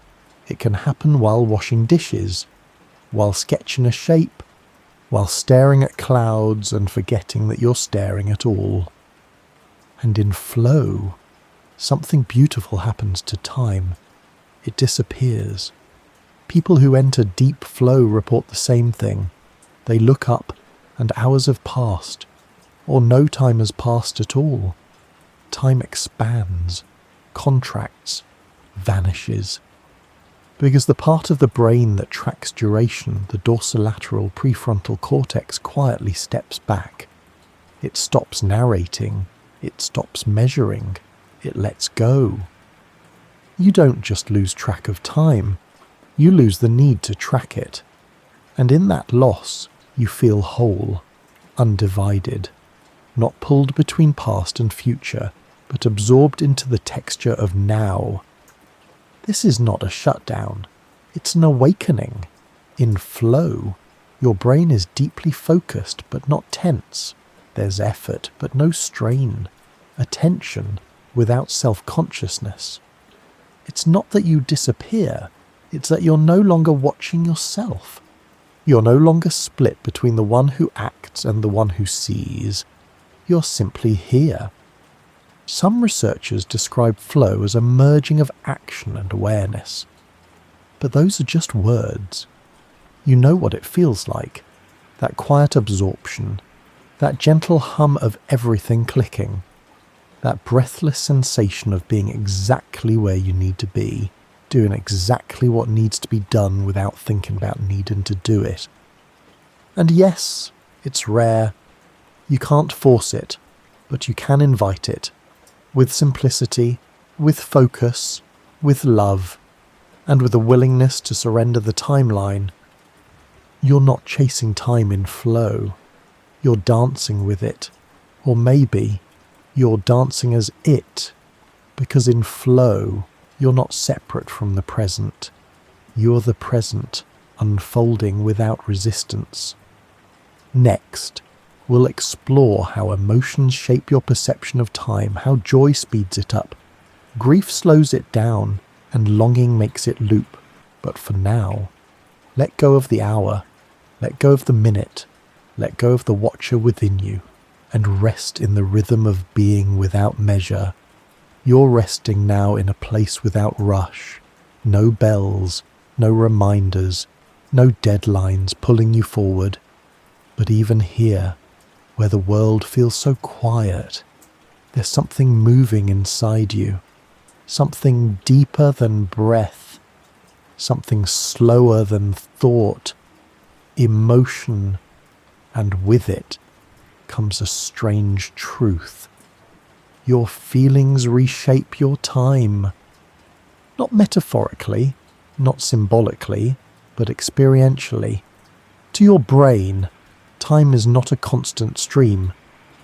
[SPEAKER 1] It can happen while washing dishes, while sketching a shape, while staring at clouds and forgetting that you're staring at all. And in flow, something beautiful happens to time. It disappears. People who enter deep flow report the same thing. They look up and hours have passed, or no time has passed at all. Time expands, contracts, vanishes. Because the part of the brain that tracks duration, the dorsolateral prefrontal cortex, quietly steps back. It stops narrating. It stops measuring. It lets go. you don't just lose track of time, you lose the need to track it. And in that loss, you feel whole, undivided, not pulled between past and future, but absorbed into the texture of now. This is not a shutdown, it's an awakening. In flow, your brain is deeply focused but not tense. There's effort but no strain, attention without self-consciousness. It's not that you disappear, it's that you're no longer watching yourself. You're no longer split between the one who acts and the one who sees. You're simply here. Some researchers describe flow as a merging of action and awareness. But those are just words. You know what it feels like. That quiet absorption. That gentle hum of everything clicking. That breathless sensation of being exactly where you need to be, doing exactly what needs to be done without thinking about needing to do it. And yes, it's rare. You can't force it, but you can invite it. With simplicity, with focus, with love, and with a willingness to surrender the timeline. You're not chasing time in flow. You're dancing with it. Or maybe you're dancing as it, because in flow, you're not separate from the present. You're the present, unfolding without resistance. Next, we'll explore how emotions shape your perception of time, how joy speeds it up, grief slows it down, and longing makes it loop. But for now, let go of the hour, let go of the minute, let go of the watcher within you, and rest in the rhythm of being without measure. You're resting now in a place without rush, no bells, no reminders, no deadlines pulling you forward. But even here, where the world feels so quiet, there's something moving inside you, something deeper than breath, something slower than thought, emotion, and with it comes a strange truth. Your feelings reshape your time. Not metaphorically, not symbolically, but experientially. To your brain, time is not a constant stream.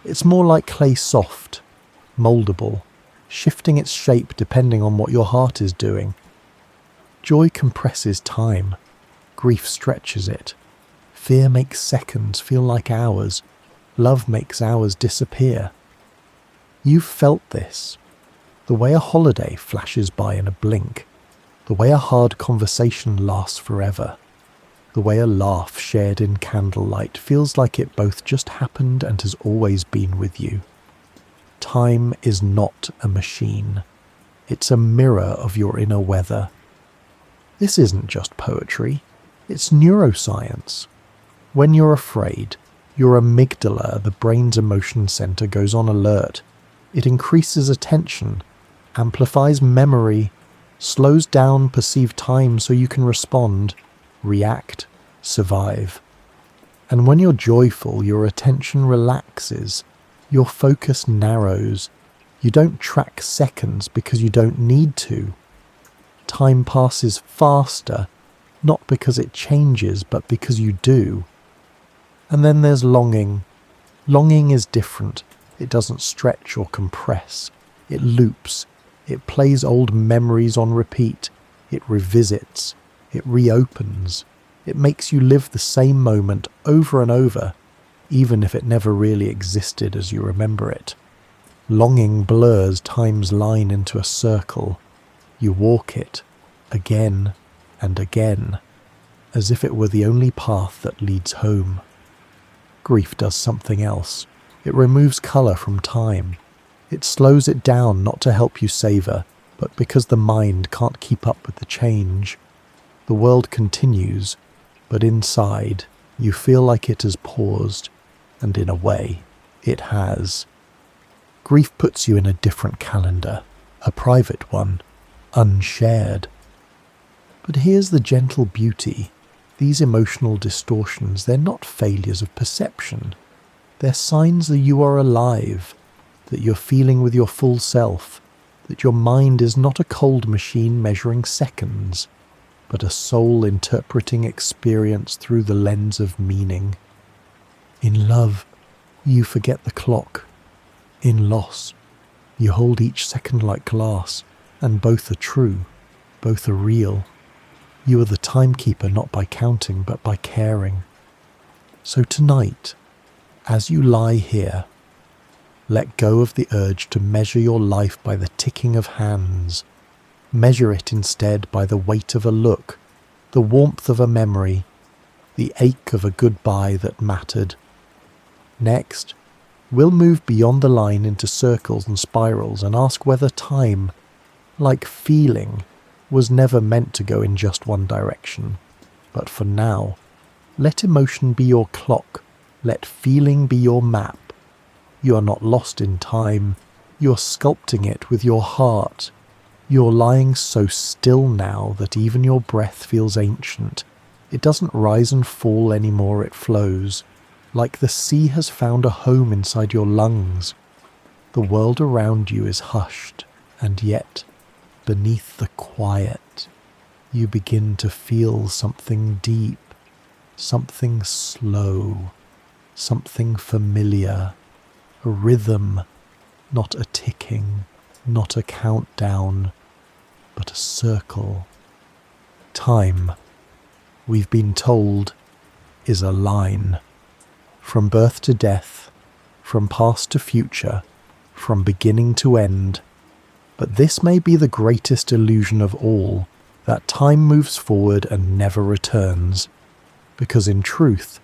[SPEAKER 1] It's more like clay soft, mouldable, shifting its shape depending on what your heart is doing. Joy compresses time. Grief stretches it. Fear makes seconds feel like hours. Love makes hours disappear. You've felt this. The way a holiday flashes by in a blink. The way a hard conversation lasts forever. The way a laugh shared in candlelight feels like it both just happened and has always been with you. Time is not a machine. It's a mirror of your inner weather. This isn't just poetry. It's neuroscience. When you're afraid, your amygdala, the brain's emotion center, goes on alert. It increases attention, amplifies memory, slows down perceived time so you can respond, react, survive. And when you're joyful, your attention relaxes, your focus narrows. You don't track seconds because you don't need to. Time passes faster, not because it changes, but because you do. And then there's longing. Longing is different. It doesn't stretch or compress. It loops. It plays old memories on repeat. It revisits. It reopens. It makes you live the same moment over and over, even if it never really existed as you remember it. Longing blurs time's line into a circle. You walk it, again and again, as if it were the only path that leads home. Grief does something else. It removes colour from time. It slows it down not to help you savour, but because the mind can't keep up with the change. The world continues, but inside you feel like it has paused, and in a way, it has. Grief puts you in a different calendar, a private one, unshared. But here's the gentle beauty. These emotional distortions, they're not failures of perception. They're signs that you are alive, that you're feeling with your full self, that your mind is not a cold machine measuring seconds, but a soul interpreting experience through the lens of meaning. In love, you forget the clock. In loss, you hold each second like glass, and both are true, both are real. You are the timekeeper not by counting, but by caring. So tonight, as you lie here, let go of the urge to measure your life by the ticking of hands. Measure it instead by the weight of a look, the warmth of a memory, the ache of a goodbye that mattered. Next, we'll move beyond the line into circles and spirals and ask whether time, like feeling, was never meant to go in just one direction. But for now, let emotion be your clock, let feeling be your map. You are not lost in time, you're sculpting it with your heart. You're lying so still now that even your breath feels ancient. It doesn't rise and fall anymore, it flows. Like the sea has found a home inside your lungs. The world around you is hushed, and yet, beneath the quiet, you begin to feel something deep, something slow, something familiar, a rhythm, not a ticking, not a countdown, but a circle. Time, we've been told, is a line. From birth to death, from past to future, from beginning to end. But this may be the greatest illusion of all, that time moves forward and never returns. Because in truth,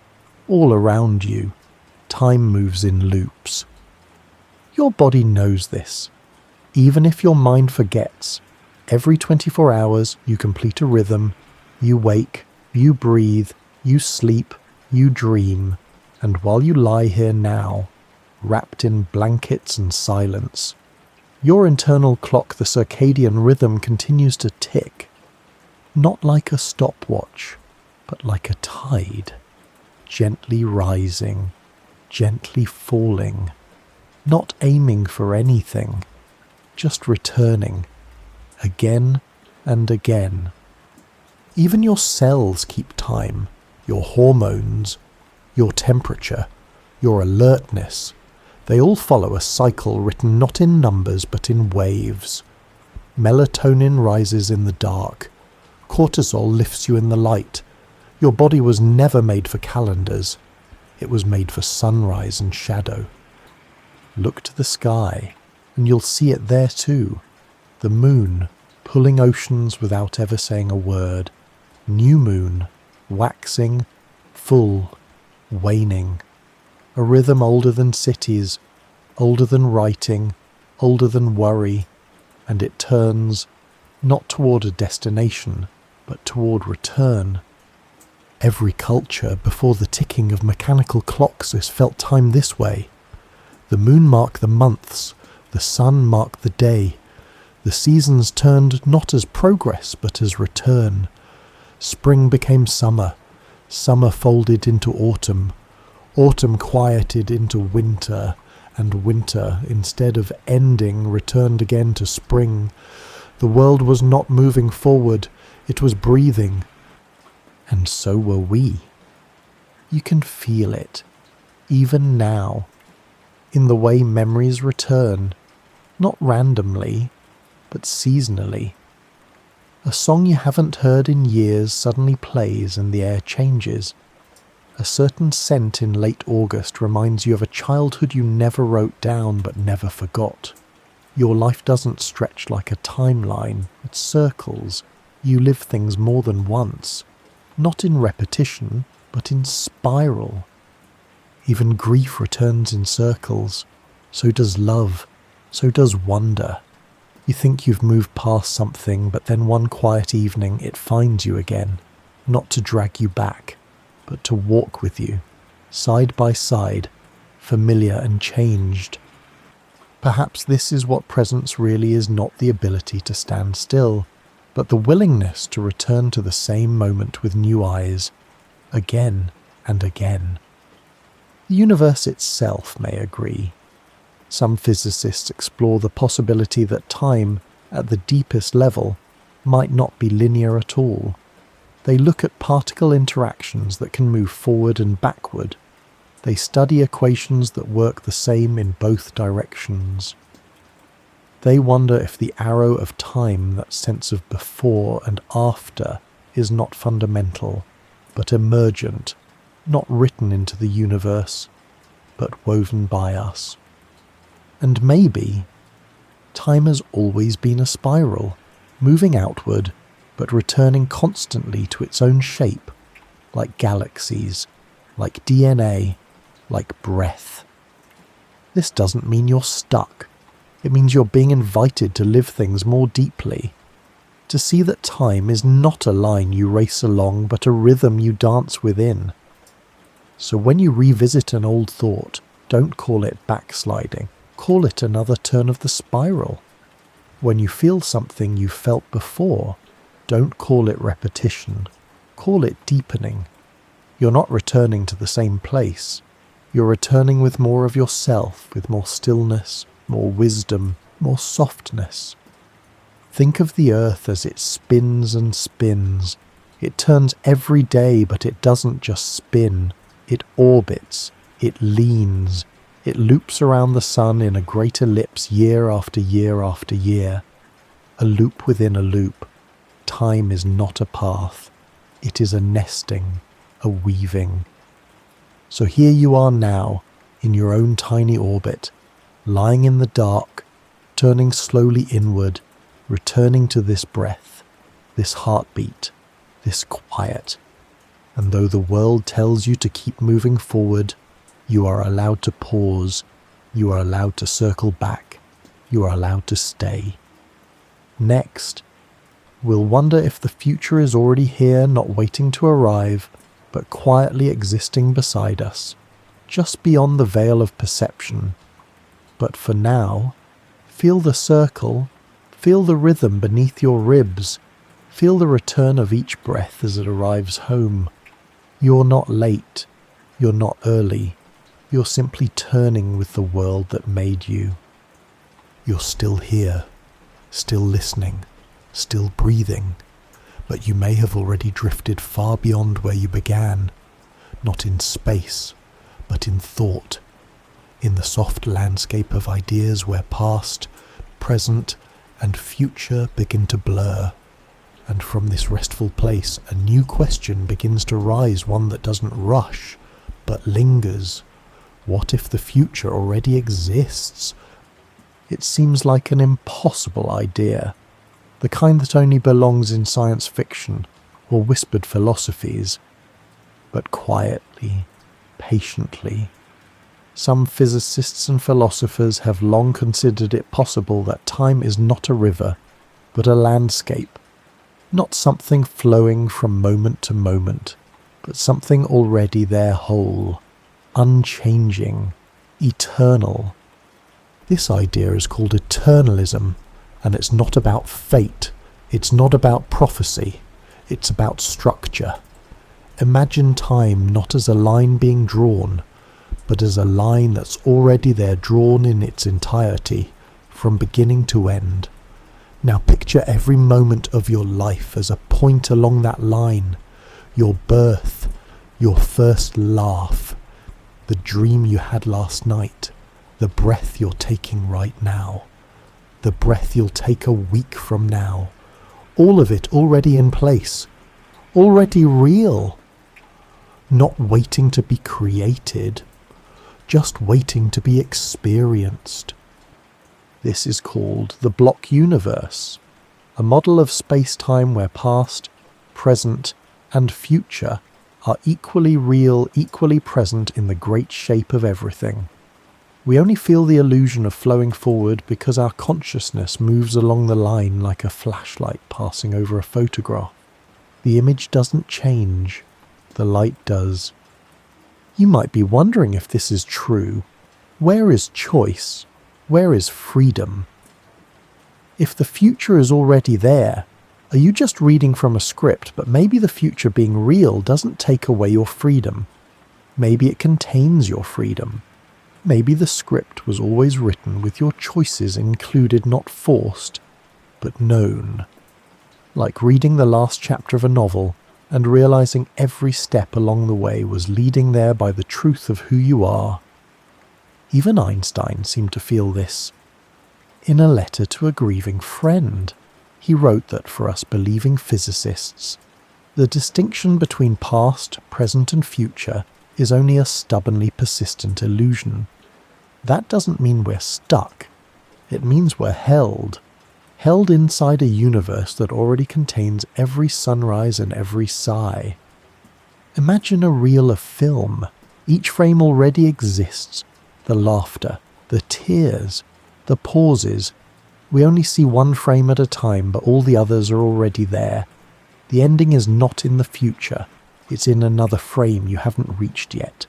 [SPEAKER 1] all around you, time moves in loops. Your body knows this. Even if your mind forgets, every 24 hours you complete a rhythm, you wake, you breathe, you sleep, you dream. And while you lie here now, wrapped in blankets and silence, your internal clock, the circadian rhythm, continues to tick. Not like a stopwatch, but like a tide, gently rising, gently falling, not aiming for anything, just returning, again and again. Even your cells keep time, your hormones, your temperature, your alertness. They all follow a cycle written not in numbers but in waves. Melatonin rises in the dark. Cortisol lifts you in the light. Your body was never made for calendars. It was made for sunrise and shadow. Look to the sky, and you'll see it there too. The moon, pulling oceans without ever saying a word. New moon, waxing, full, waning. A rhythm older than cities, older than writing, older than worry, and it turns, not toward a destination, but toward return. Every culture before the ticking of mechanical clocks has felt time this way. The moon marked the months, the sun marked the day. The seasons turned not as progress, but as return. Spring became summer, summer folded into autumn, autumn quieted into winter, and winter, instead of ending, returned again to spring. The world was not moving forward, it was breathing. And so were we. You can feel it, even now, in the way memories return, not randomly, but seasonally. A song you haven't heard in years suddenly plays and the air changes. A certain scent in late August reminds you of a childhood you never wrote down but never forgot. Your life doesn't stretch like a timeline, it circles. You live things more than once, not in repetition, but in spiral. Even grief returns in circles. So does love, so does wonder. You think you've moved past something, but then one quiet evening it finds you again, not to drag you back, but to walk with you, side by side, familiar and changed. Perhaps this is what presence really is, not the ability to stand still, but the willingness to return to the same moment with new eyes, again and again. The universe itself may agree. Some physicists explore the possibility that time, at the deepest level, might not be linear at all. They look at particle interactions that can move forward and backward. They study equations that work the same in both directions. They wonder if the arrow of time, that sense of before and after, is not fundamental, but emergent, not written into the universe, but woven by us. And maybe time has always been a spiral, moving outward, but returning constantly to its own shape, like galaxies, like DNA, like breath. This doesn't mean you're stuck. It means you're being invited to live things more deeply, to see that time is not a line you race along, but a rhythm you dance within. So when you revisit an old thought, don't call it backsliding, call it another turn of the spiral. When you feel something you felt before, don't call it repetition, call it deepening. You're not returning to the same place. You're returning with more of yourself, with more stillness, more wisdom, more softness. Think of the earth as it spins and spins. It turns every day, but it doesn't just spin. It orbits, it leans, it loops around the sun in a great ellipse year after year after year. A loop within a loop. Time is not a path. It is a nesting, a weaving. So here you are now, in your own tiny orbit, lying in the dark, turning slowly inward, returning to this breath, this heartbeat, this quiet. And though the world tells you to keep moving forward, you are allowed to pause, you are allowed to circle back, you are allowed to stay. Next, we'll wonder if the future is already here, not waiting to arrive, but quietly existing beside us, just beyond the veil of perception. But for now, feel the circle, feel the rhythm beneath your ribs, feel the return of each breath as it arrives home. You're not late, you're not early, you're simply turning with the world that made you. You're still here, still listening, still breathing, but you may have already drifted far beyond where you began, not in space, but in thought, in the soft landscape of ideas where past, present, and future begin to blur. And from this restful place, a new question begins to rise, one that doesn't rush, but lingers. What if the future already exists? It seems like an impossible idea, the kind that only belongs in science fiction or whispered philosophies. But quietly, patiently, some physicists and philosophers have long considered it possible that time is not a river, but a landscape. Not something flowing from moment to moment, but something already there whole, unchanging, eternal. This idea is called eternalism, and it's not about fate, it's not about prophecy, it's about structure. Imagine time not as a line being drawn, but as a line that's already there, drawn in its entirety, from beginning to end. Now picture every moment of your life as a point along that line, your birth, your first laugh, the dream you had last night, the breath you're taking right now, the breath you'll take a week from now, all of it already in place, already real, not waiting to be created, just waiting to be experienced. This is called the block universe, a model of space-time where past, present, and future are equally real, equally present in the great shape of everything. We only feel the illusion of flowing forward because our consciousness moves along the line like a flashlight passing over a photograph. The image doesn't change, the light does. You might be wondering if this is true. Where is choice? Where is freedom? If the future is already there, are you just reading from a script, but maybe the future being real doesn't take away your freedom? Maybe it contains your freedom. Maybe the script was always written with your choices included, not forced, but known. Like reading the last chapter of a novel and realizing every step along the way was leading there by the truth of who you are. Even Einstein seemed to feel this. In a letter to a grieving friend, he wrote that for us believing physicists, the distinction between past, present and future is only a stubbornly persistent illusion. That doesn't mean we're stuck. It means we're held inside a universe that already contains every sunrise and every sigh. Imagine a reel of film. Each frame already exists. The laughter, the tears, the pauses. We only see one frame at a time, but all the others are already there. The ending is not in the future. It's in another frame you haven't reached yet.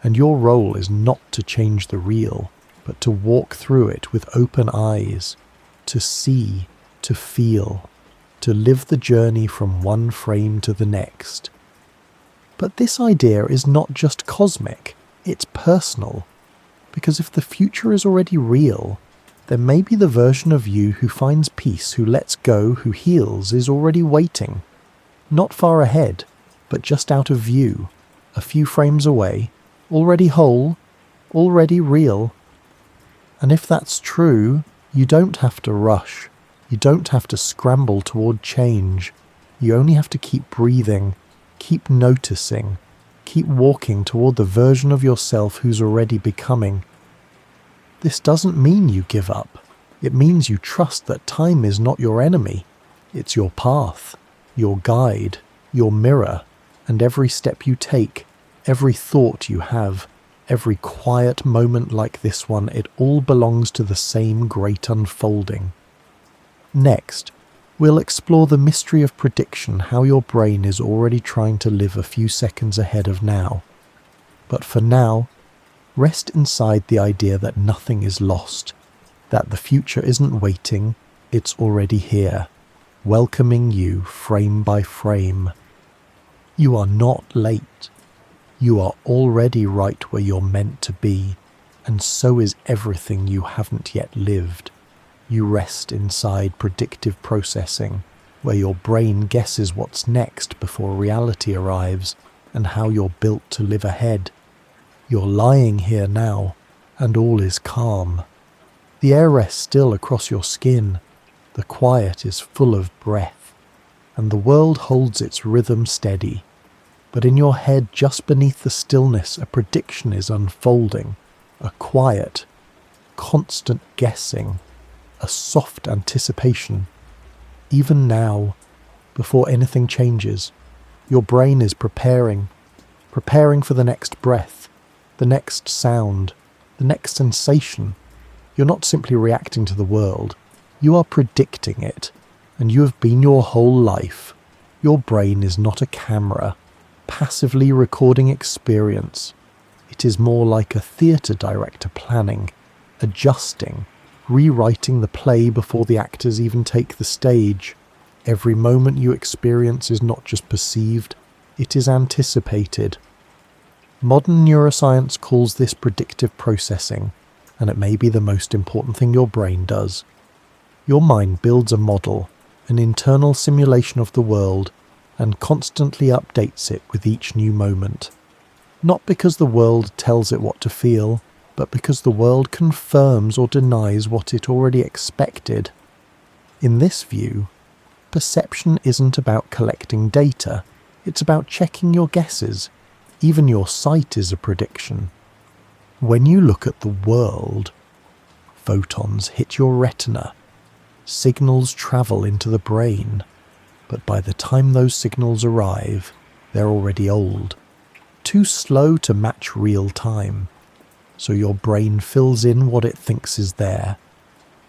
[SPEAKER 1] And your role is not to change the reel, but to walk through it with open eyes, to see, to feel, to live the journey from one frame to the next. But this idea is not just cosmic, it's personal. Because if the future is already real, then maybe the version of you who finds peace, who lets go, who heals, is already waiting. Not far ahead, but just out of view, a few frames away, already whole, already real. And if that's true, you don't have to rush. You don't have to scramble toward change. You only have to keep breathing, keep noticing, keep walking toward the version of yourself who's already becoming. This doesn't mean you give up. It means you trust that time is not your enemy. It's your path, your guide, your mirror, and every step you take, every thought you have, every quiet moment like this one, it all belongs to the same great unfolding. Next, we'll explore the mystery of prediction, how your brain is already trying to live a few seconds ahead of now. But for now, rest inside the idea that nothing is lost, that the future isn't waiting, it's already here, welcoming you frame by frame. You are not late. You are already right where you're meant to be, and so is everything you haven't yet lived. You rest inside predictive processing, where your brain guesses what's next before reality arrives, and how you're built to live ahead. You're lying here now, and all is calm. The air rests still across your skin, the quiet is full of breath, and the world holds its rhythm steady. But in your head, just beneath the stillness, a prediction is unfolding, a quiet, constant guessing, a soft anticipation. Even now, before anything changes, your brain is preparing for the next breath, the next sound, the next sensation. You're not simply reacting to the world, you are predicting it, and you have been your whole life. Your brain is not a camera, passively recording experience. It is more like a theatre director planning, adjusting, rewriting the play before the actors even take the stage. Every moment you experience is not just perceived, it is anticipated. Modern neuroscience calls this predictive processing, and it may be the most important thing your brain does. Your mind builds a model, an internal simulation of the world, and constantly updates it with each new moment. Not because the world tells it what to feel, but because the world confirms or denies what it already expected. In this view, perception isn't about collecting data, it's about checking your guesses. Even your sight is a prediction. When you look at the world, photons hit your retina, signals travel into the brain, but by the time those signals arrive, they're already old, too slow to match real time. So your brain fills in what it thinks is there.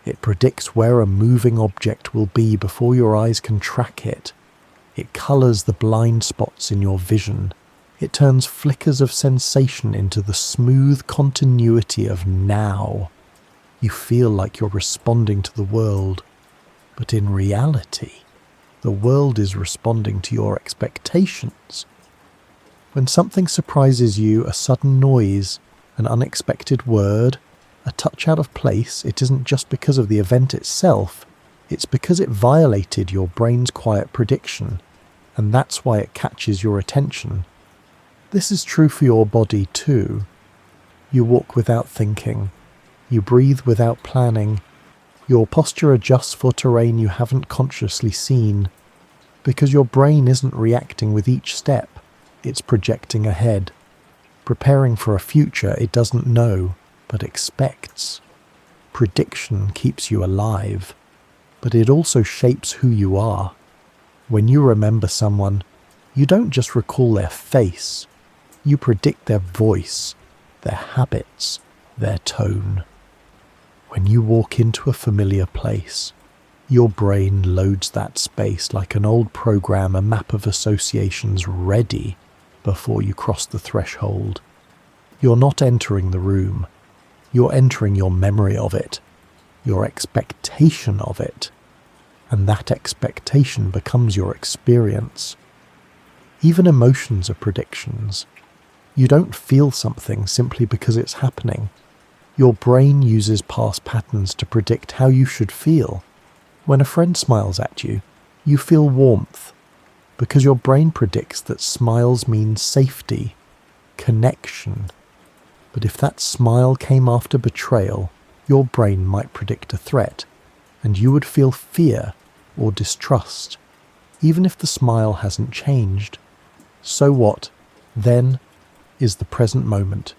[SPEAKER 1] It predicts where a moving object will be before your eyes can track it. It colours the blind spots in your vision. It turns flickers of sensation into the smooth continuity of now. You feel like you're responding to the world, but in reality, the world is responding to your expectations. When something surprises you, a sudden noise, an unexpected word, a touch out of place, it isn't just because of the event itself, it's because it violated your brain's quiet prediction, and that's why it catches your attention. This is true for your body too. You walk without thinking. You breathe without planning. Your posture adjusts for terrain you haven't consciously seen, because your brain isn't reacting with each step, it's projecting ahead, preparing for a future it doesn't know, but expects. Prediction keeps you alive, but it also shapes who you are. When you remember someone, you don't just recall their face, you predict their voice, their habits, their tone. When you walk into a familiar place, your brain loads that space like an old program, a map of associations ready before you cross the threshold. You're not entering the room, you're entering your memory of it, your expectation of it, and that expectation becomes your experience. Even emotions are predictions. You don't feel something simply because it's happening. Your brain uses past patterns to predict how you should feel. When a friend smiles at you, you feel warmth, because your brain predicts that smiles mean safety, connection. But if that smile came after betrayal, your brain might predict a threat, and you would feel fear or distrust, even if the smile hasn't changed. So what, then, is the present moment?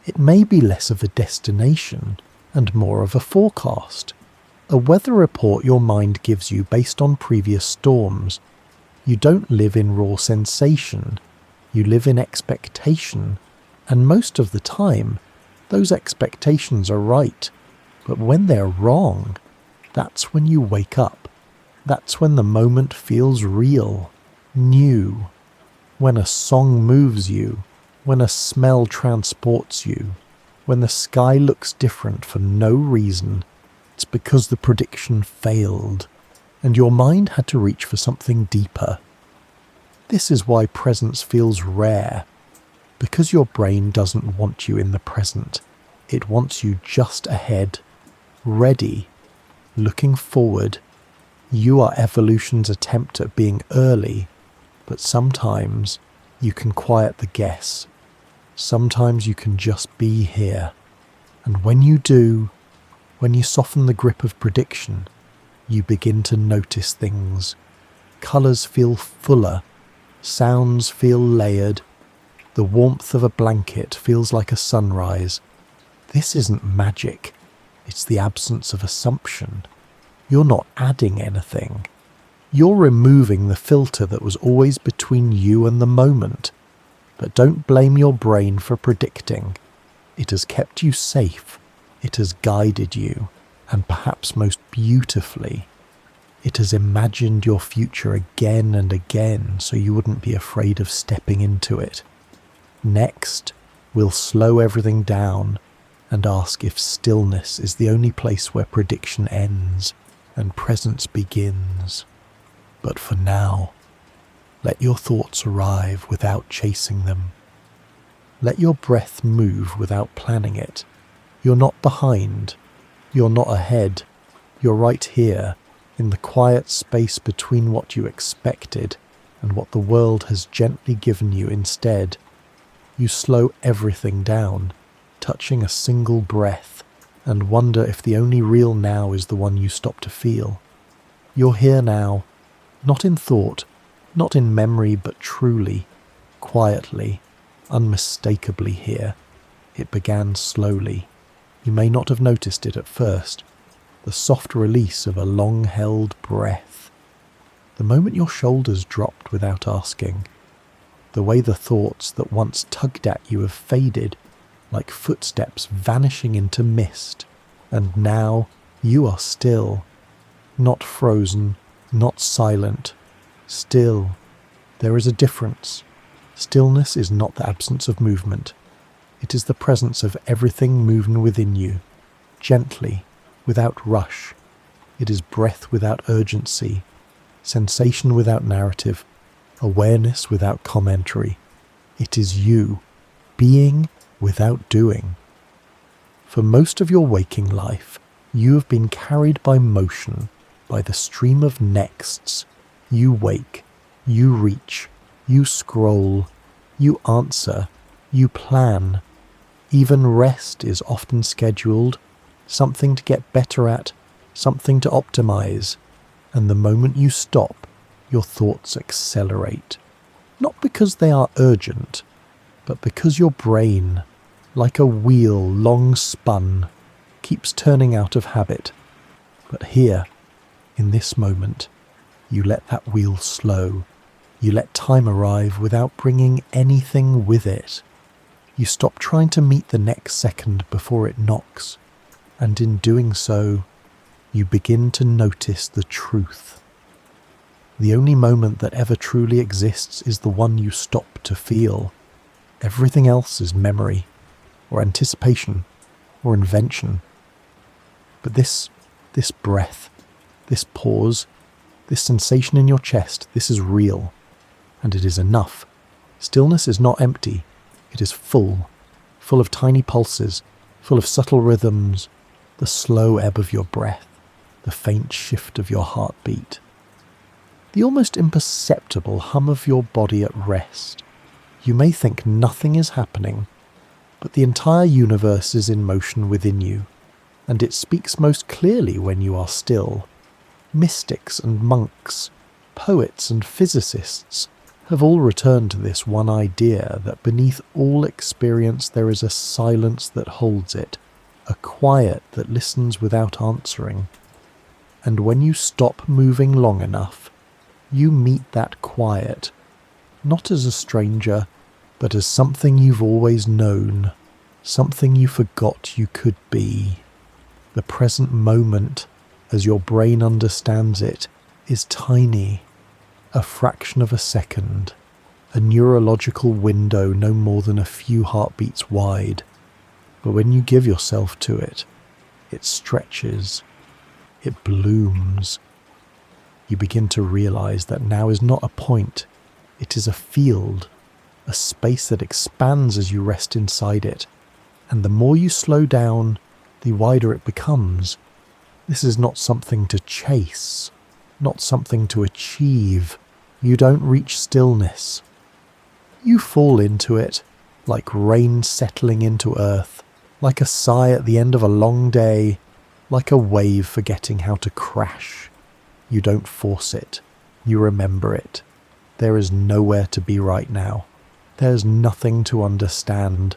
[SPEAKER 1] It may be less of a destination and more of a forecast, a weather report your mind gives you based on previous storms. You don't live in raw sensation, you live in expectation, and most of the time, those expectations are right. But when they're wrong, that's when you wake up. That's when the moment feels real, new. When a song moves you, when a smell transports you, when the sky looks different for no reason, it's because the prediction failed, and your mind had to reach for something deeper. This is why presence feels rare, because your brain doesn't want you in the present. It wants you just ahead, ready, looking forward. You are evolution's attempt at being early, but sometimes you can quiet the guess. Sometimes you can just be here. And when you do, when you soften the grip of prediction, you begin to notice things. Colours feel fuller, sounds feel layered, the warmth of a blanket feels like a sunrise. This isn't magic, it's the absence of assumption. You're not adding anything. You're removing the filter that was always between you and the moment. But don't blame your brain for predicting. It has kept you safe. It has guided you, and perhaps most beautifully, it has imagined your future again and again so you wouldn't be afraid of stepping into it. Next, we'll slow everything down and ask if stillness is the only place where prediction ends and presence begins. But for now, let your thoughts arrive without chasing them. Let your breath move without planning it. You're not behind. You're not ahead. You're right here, in the quiet space between what you expected and what the world has gently given you instead. You slow everything down, touching a single breath, and wonder if the only real now is the one you stop to feel. You're here now, not in thought, not in memory, but truly, quietly, unmistakably here. It began slowly. You may not have noticed it at first, the soft release of a long-held breath. The moment your shoulders dropped without asking, the way the thoughts that once tugged at you have faded, like footsteps vanishing into mist, and now you are still, not frozen, not silent, still. There is a difference. Stillness is not the absence of movement. It is the presence of everything moving within you, gently, without rush. It is breath without urgency, sensation without narrative, awareness without commentary. It is you, being without doing. For most of your waking life, you have been carried by motion, by the stream of nexts. You wake, you reach, you scroll, you answer, you plan. Even rest is often scheduled, something to get better at, something to optimize. And the moment you stop, your thoughts accelerate. Not because they are urgent, but because your brain, like a wheel long spun, keeps turning out of habit. But here, in this moment, you let that wheel slow. You let time arrive without bringing anything with it. You stop trying to meet the next second before it knocks, and in doing so, you begin to notice the truth. The only moment that ever truly exists is the one you stop to feel. Everything else is memory, or anticipation, or invention. But this breath, this pause, this sensation in your chest, this is real, and it is enough. Stillness is not empty, it is full of tiny pulses, full of subtle rhythms, the slow ebb of your breath, the faint shift of your heartbeat, the almost imperceptible hum of your body at rest. You may think nothing is happening, but the entire universe is in motion within you, and it speaks most clearly when you are still. Mystics and monks, poets and physicists have all returned to this one idea that beneath all experience there is a silence that holds it, a quiet that listens without answering. And when you stop moving long enough, you meet that quiet, not as a stranger, but as something you've always known, something you forgot you could be. The present moment, as your brain understands it, is tiny, a fraction of a second, a neurological window no more than a few heartbeats wide. But when you give yourself to it, it stretches, it blooms. You begin to realize that now is not a point, it is a field, a space that expands as you rest inside it, and the more you slow down, the wider it becomes. This is not something to chase, not something to achieve. You don't reach stillness. You fall into it, like rain settling into earth, like a sigh at the end of a long day, like a wave forgetting how to crash. You don't force it. You remember it. There is nowhere to be right now. There is nothing to understand.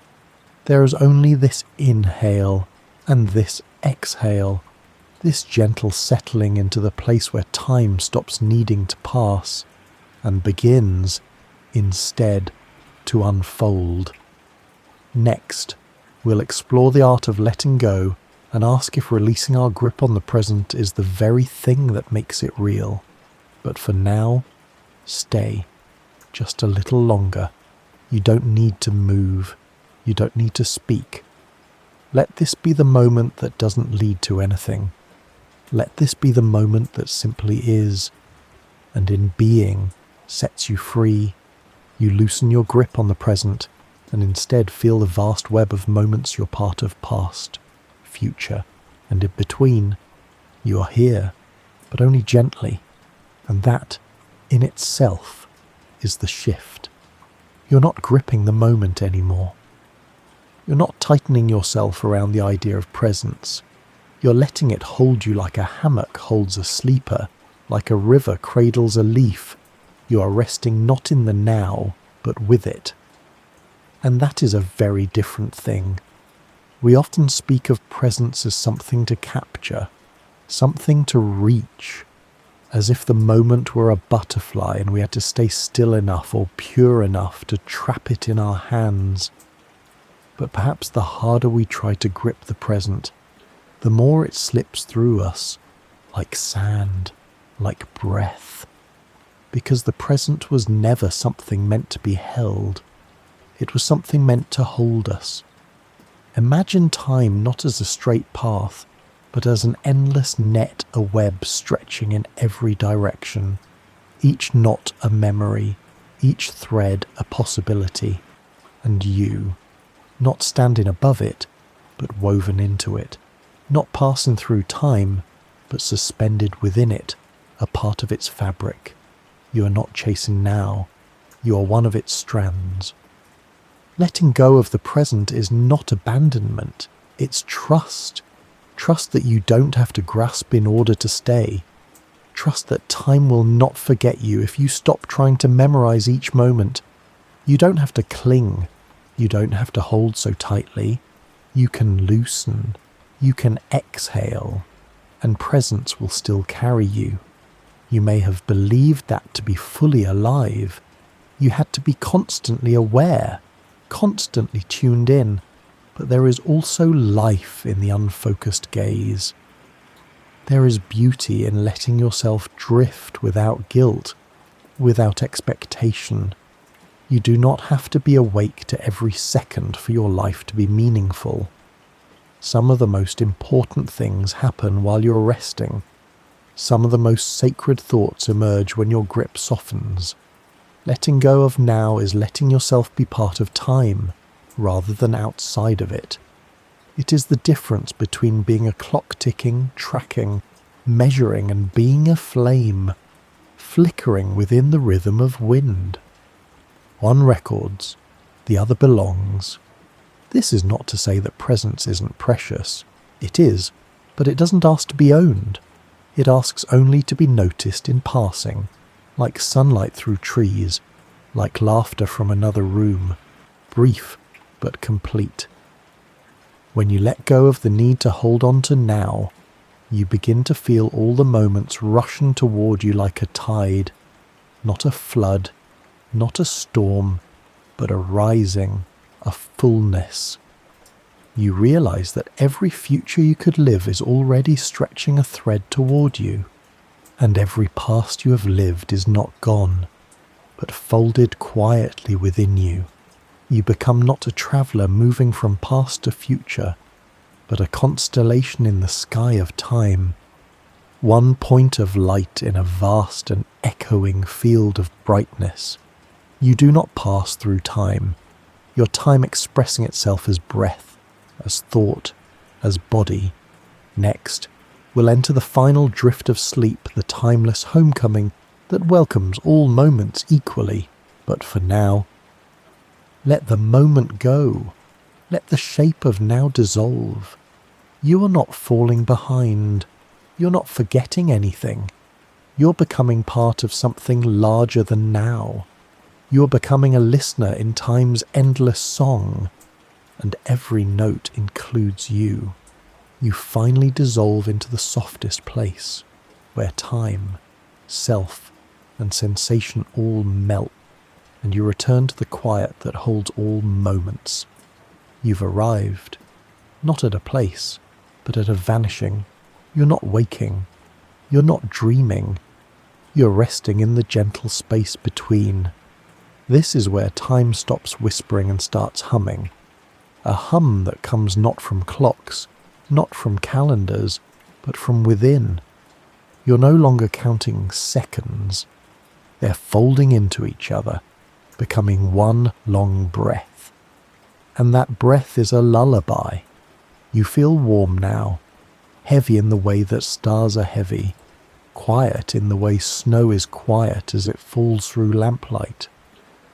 [SPEAKER 1] There is only this inhale and this exhale, this gentle settling into the place where time stops needing to pass and begins, instead, to unfold. Next, we'll explore the art of letting go and ask if releasing our grip on the present is the very thing that makes it real. But for now, stay just a little longer. You don't need to move. You don't need to speak. Let this be the moment that doesn't lead to anything. Let this be the moment that simply is, and in being sets you free. You loosen your grip on the present and instead feel the vast web of moments you're part of, past, future, and in between. You are here, but only gently, and that, in itself, is the shift. You're not gripping the moment anymore. You're not tightening yourself around the idea of presence. You're letting it hold you like a hammock holds a sleeper, like a river cradles a leaf. You are resting not in the now, but with it. And that is a very different thing. We often speak of presence as something to capture, something to reach, as if the moment were a butterfly and we had to stay still enough or pure enough to trap it in our hands. But perhaps the harder we try to grip the present, the more it slips through us, like sand, like breath. Because the present was never something meant to be held. It was something meant to hold us. Imagine time not as a straight path, but as an endless net, a web stretching in every direction, each knot a memory, each thread a possibility, and you not standing above it, but woven into it, not passing through time, but suspended within it, a part of its fabric. You are not chasing now, you are one of its strands. Letting go of the present is not abandonment, it's trust. Trust that you don't have to grasp in order to stay. Trust that time will not forget you if you stop trying to memorize each moment. You don't have to cling. You don't have to hold so tightly. You can loosen. You can exhale. And presence will still carry you. You may have believed that to be fully alive, you had to be constantly aware, constantly tuned in, but there is also life in the unfocused gaze. There is beauty in letting yourself drift without guilt, without expectation. You do not have to be awake to every second for your life to be meaningful. Some of the most important things happen while you're resting. Some of the most sacred thoughts emerge when your grip softens. Letting go of now is letting yourself be part of time, rather than outside of it. It is the difference between being a clock ticking, tracking, measuring, and being a flame, flickering within the rhythm of wind. One records, the other belongs. This is not to say that presence isn't precious. It is, but it doesn't ask to be owned. It asks only to be noticed in passing, like sunlight through trees, like laughter from another room, brief but complete. When you let go of the need to hold on to now, you begin to feel all the moments rushing toward you like a tide, not a flood, not a storm, but a rising, a fullness. You realize that every future you could live is already stretching a thread toward you, and every past you have lived is not gone, but folded quietly within you. You become not a traveller moving from past to future, but a constellation in the sky of time, one point of light in a vast and echoing field of brightness. You do not pass through time, your time expressing itself as breath, as thought, as body. Next, we'll enter the final drift of sleep, the timeless homecoming that welcomes all moments equally. But for now, let the moment go. Let the shape of now dissolve. You are not falling behind. You're not forgetting anything. You're becoming part of something larger than now. You're becoming a listener in time's endless song, and every note includes you. You finally dissolve into the softest place, where time, self, and sensation all melt, and you return to the quiet that holds all moments. You've arrived, not at a place, but at a vanishing. You're not waking. You're not dreaming. You're resting in the gentle space between. This is where time stops whispering and starts humming. A hum that comes not from clocks, not from calendars, but from within. You're no longer counting seconds. They're folding into each other, becoming one long breath. And that breath is a lullaby. You feel warm now, heavy in the way that stars are heavy, quiet in the way snow is quiet as it falls through lamplight.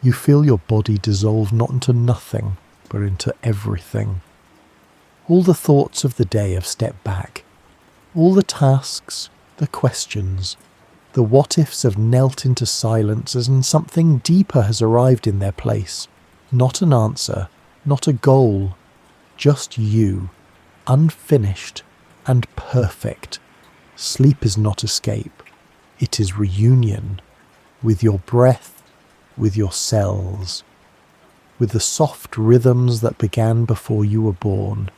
[SPEAKER 1] You feel your body dissolve not into nothing, but into everything. All the thoughts of the day have stepped back. All the tasks, the questions, the what-ifs have knelt into silence as in something deeper has arrived in their place. Not an answer, not a goal, just you, unfinished and perfect. Sleep is not escape. It is reunion with your breath, with your cells, with the soft rhythms that began before you were born.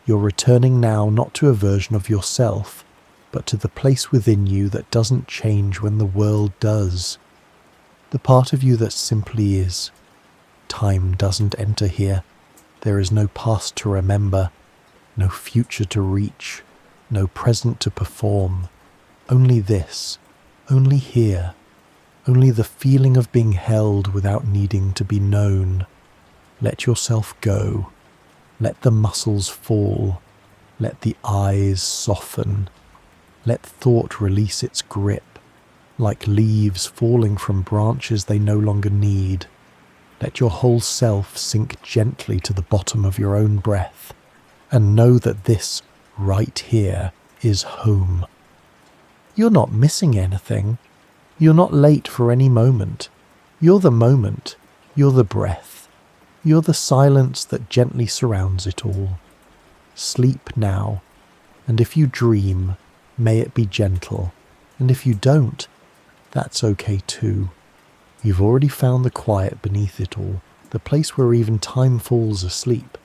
[SPEAKER 1] You're returning now not to a version of yourself, but to the place within you that doesn't change when the world does. The part of you that simply is. Time doesn't enter here. There is no past to remember, no future to reach, no present to perform. Only this, only here, only the feeling of being held without needing to be known. Let yourself go. Let the muscles fall. Let the eyes soften. Let thought release its grip, like leaves falling from branches they no longer need. Let your whole self sink gently to the bottom of your own breath, and know that this, right here, is home. You're not missing anything. You're not late for any moment. You're the moment. You're the breath. You're the silence that gently surrounds it all. Sleep now, and if you dream, may it be gentle, and if you don't, that's okay too. You've already found the quiet beneath it all, the place where even time falls asleep.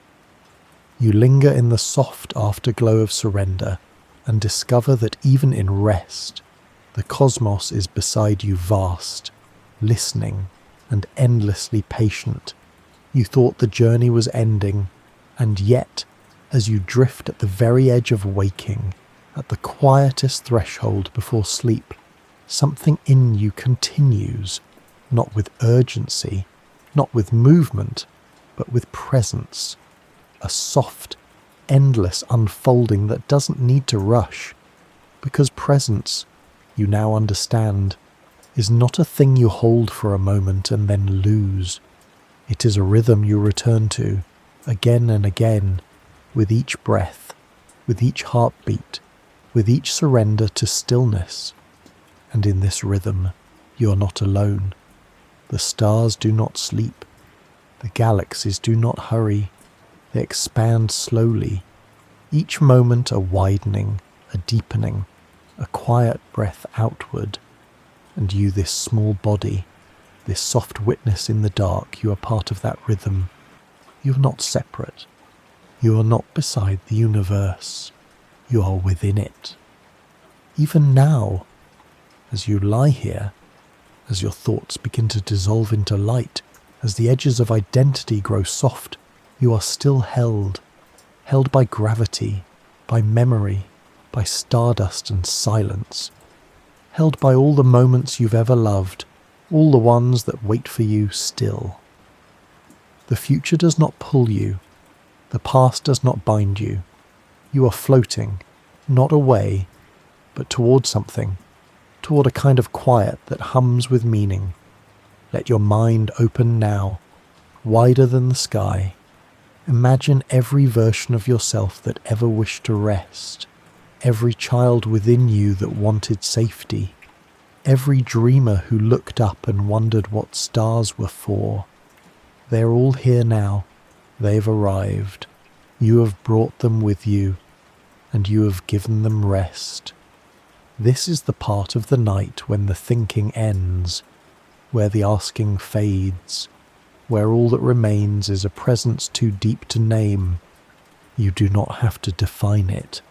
[SPEAKER 1] You linger in the soft afterglow of surrender and discover that even in rest, the cosmos is beside you vast, listening and endlessly patient. You thought the journey was ending, and yet, as you drift at the very edge of waking, at the quietest threshold before sleep, something in you continues, not with urgency, not with movement, but with presence. A soft, endless unfolding that doesn't need to rush, because presence, you now understand, is not a thing you hold for a moment and then lose. It is a rhythm you return to, again and again, with each breath, with each heartbeat, with each surrender to stillness. And in this rhythm, you are not alone. The stars do not sleep. The galaxies do not hurry. They expand slowly, each moment a widening, a deepening, a quiet breath outward. And you, this small body, this soft witness in the dark, you are part of that rhythm. You are not separate. You are not beside the universe. You are within it. Even now, as you lie here, as your thoughts begin to dissolve into light, as the edges of identity grow soft, you are still held by gravity, by memory, by stardust and silence, held by all the moments you've ever loved, all the ones that wait for you still. The future does not pull you. The past does not bind you. You are floating, not away, but toward something, toward a kind of quiet that hums with meaning. Let your mind open now, wider than the sky. Imagine every version of yourself that ever wished to rest, every child within you that wanted safety, every dreamer who looked up and wondered what stars were for. They're all here now. They've arrived. You have brought them with you, and you have given them rest. This is the part of the night when the thinking ends, where the asking fades, where all that remains is a presence too deep to name. You do not have to define it.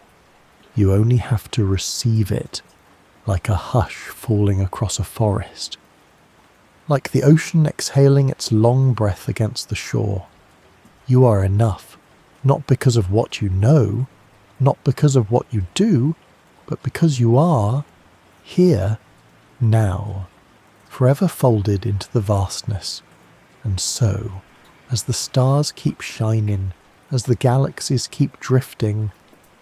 [SPEAKER 1] You only have to receive it, like a hush falling across a forest, like the ocean exhaling its long breath against the shore. You are enough, not because of what you know, not because of what you do, but because you are here, now, forever folded into the vastness. And so, as the stars keep shining, as the galaxies keep drifting,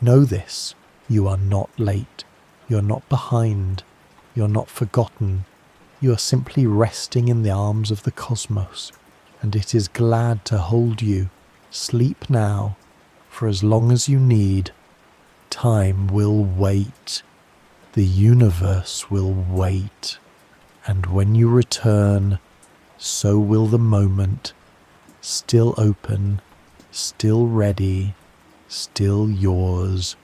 [SPEAKER 1] know this: you are not late, you're not behind, you're not forgotten. You are simply resting in the arms of the cosmos, and it is glad to hold you. Sleep now, for as long as you need. Time will wait. The universe will wait. And when you return, so will the moment, still open, still ready, still yours.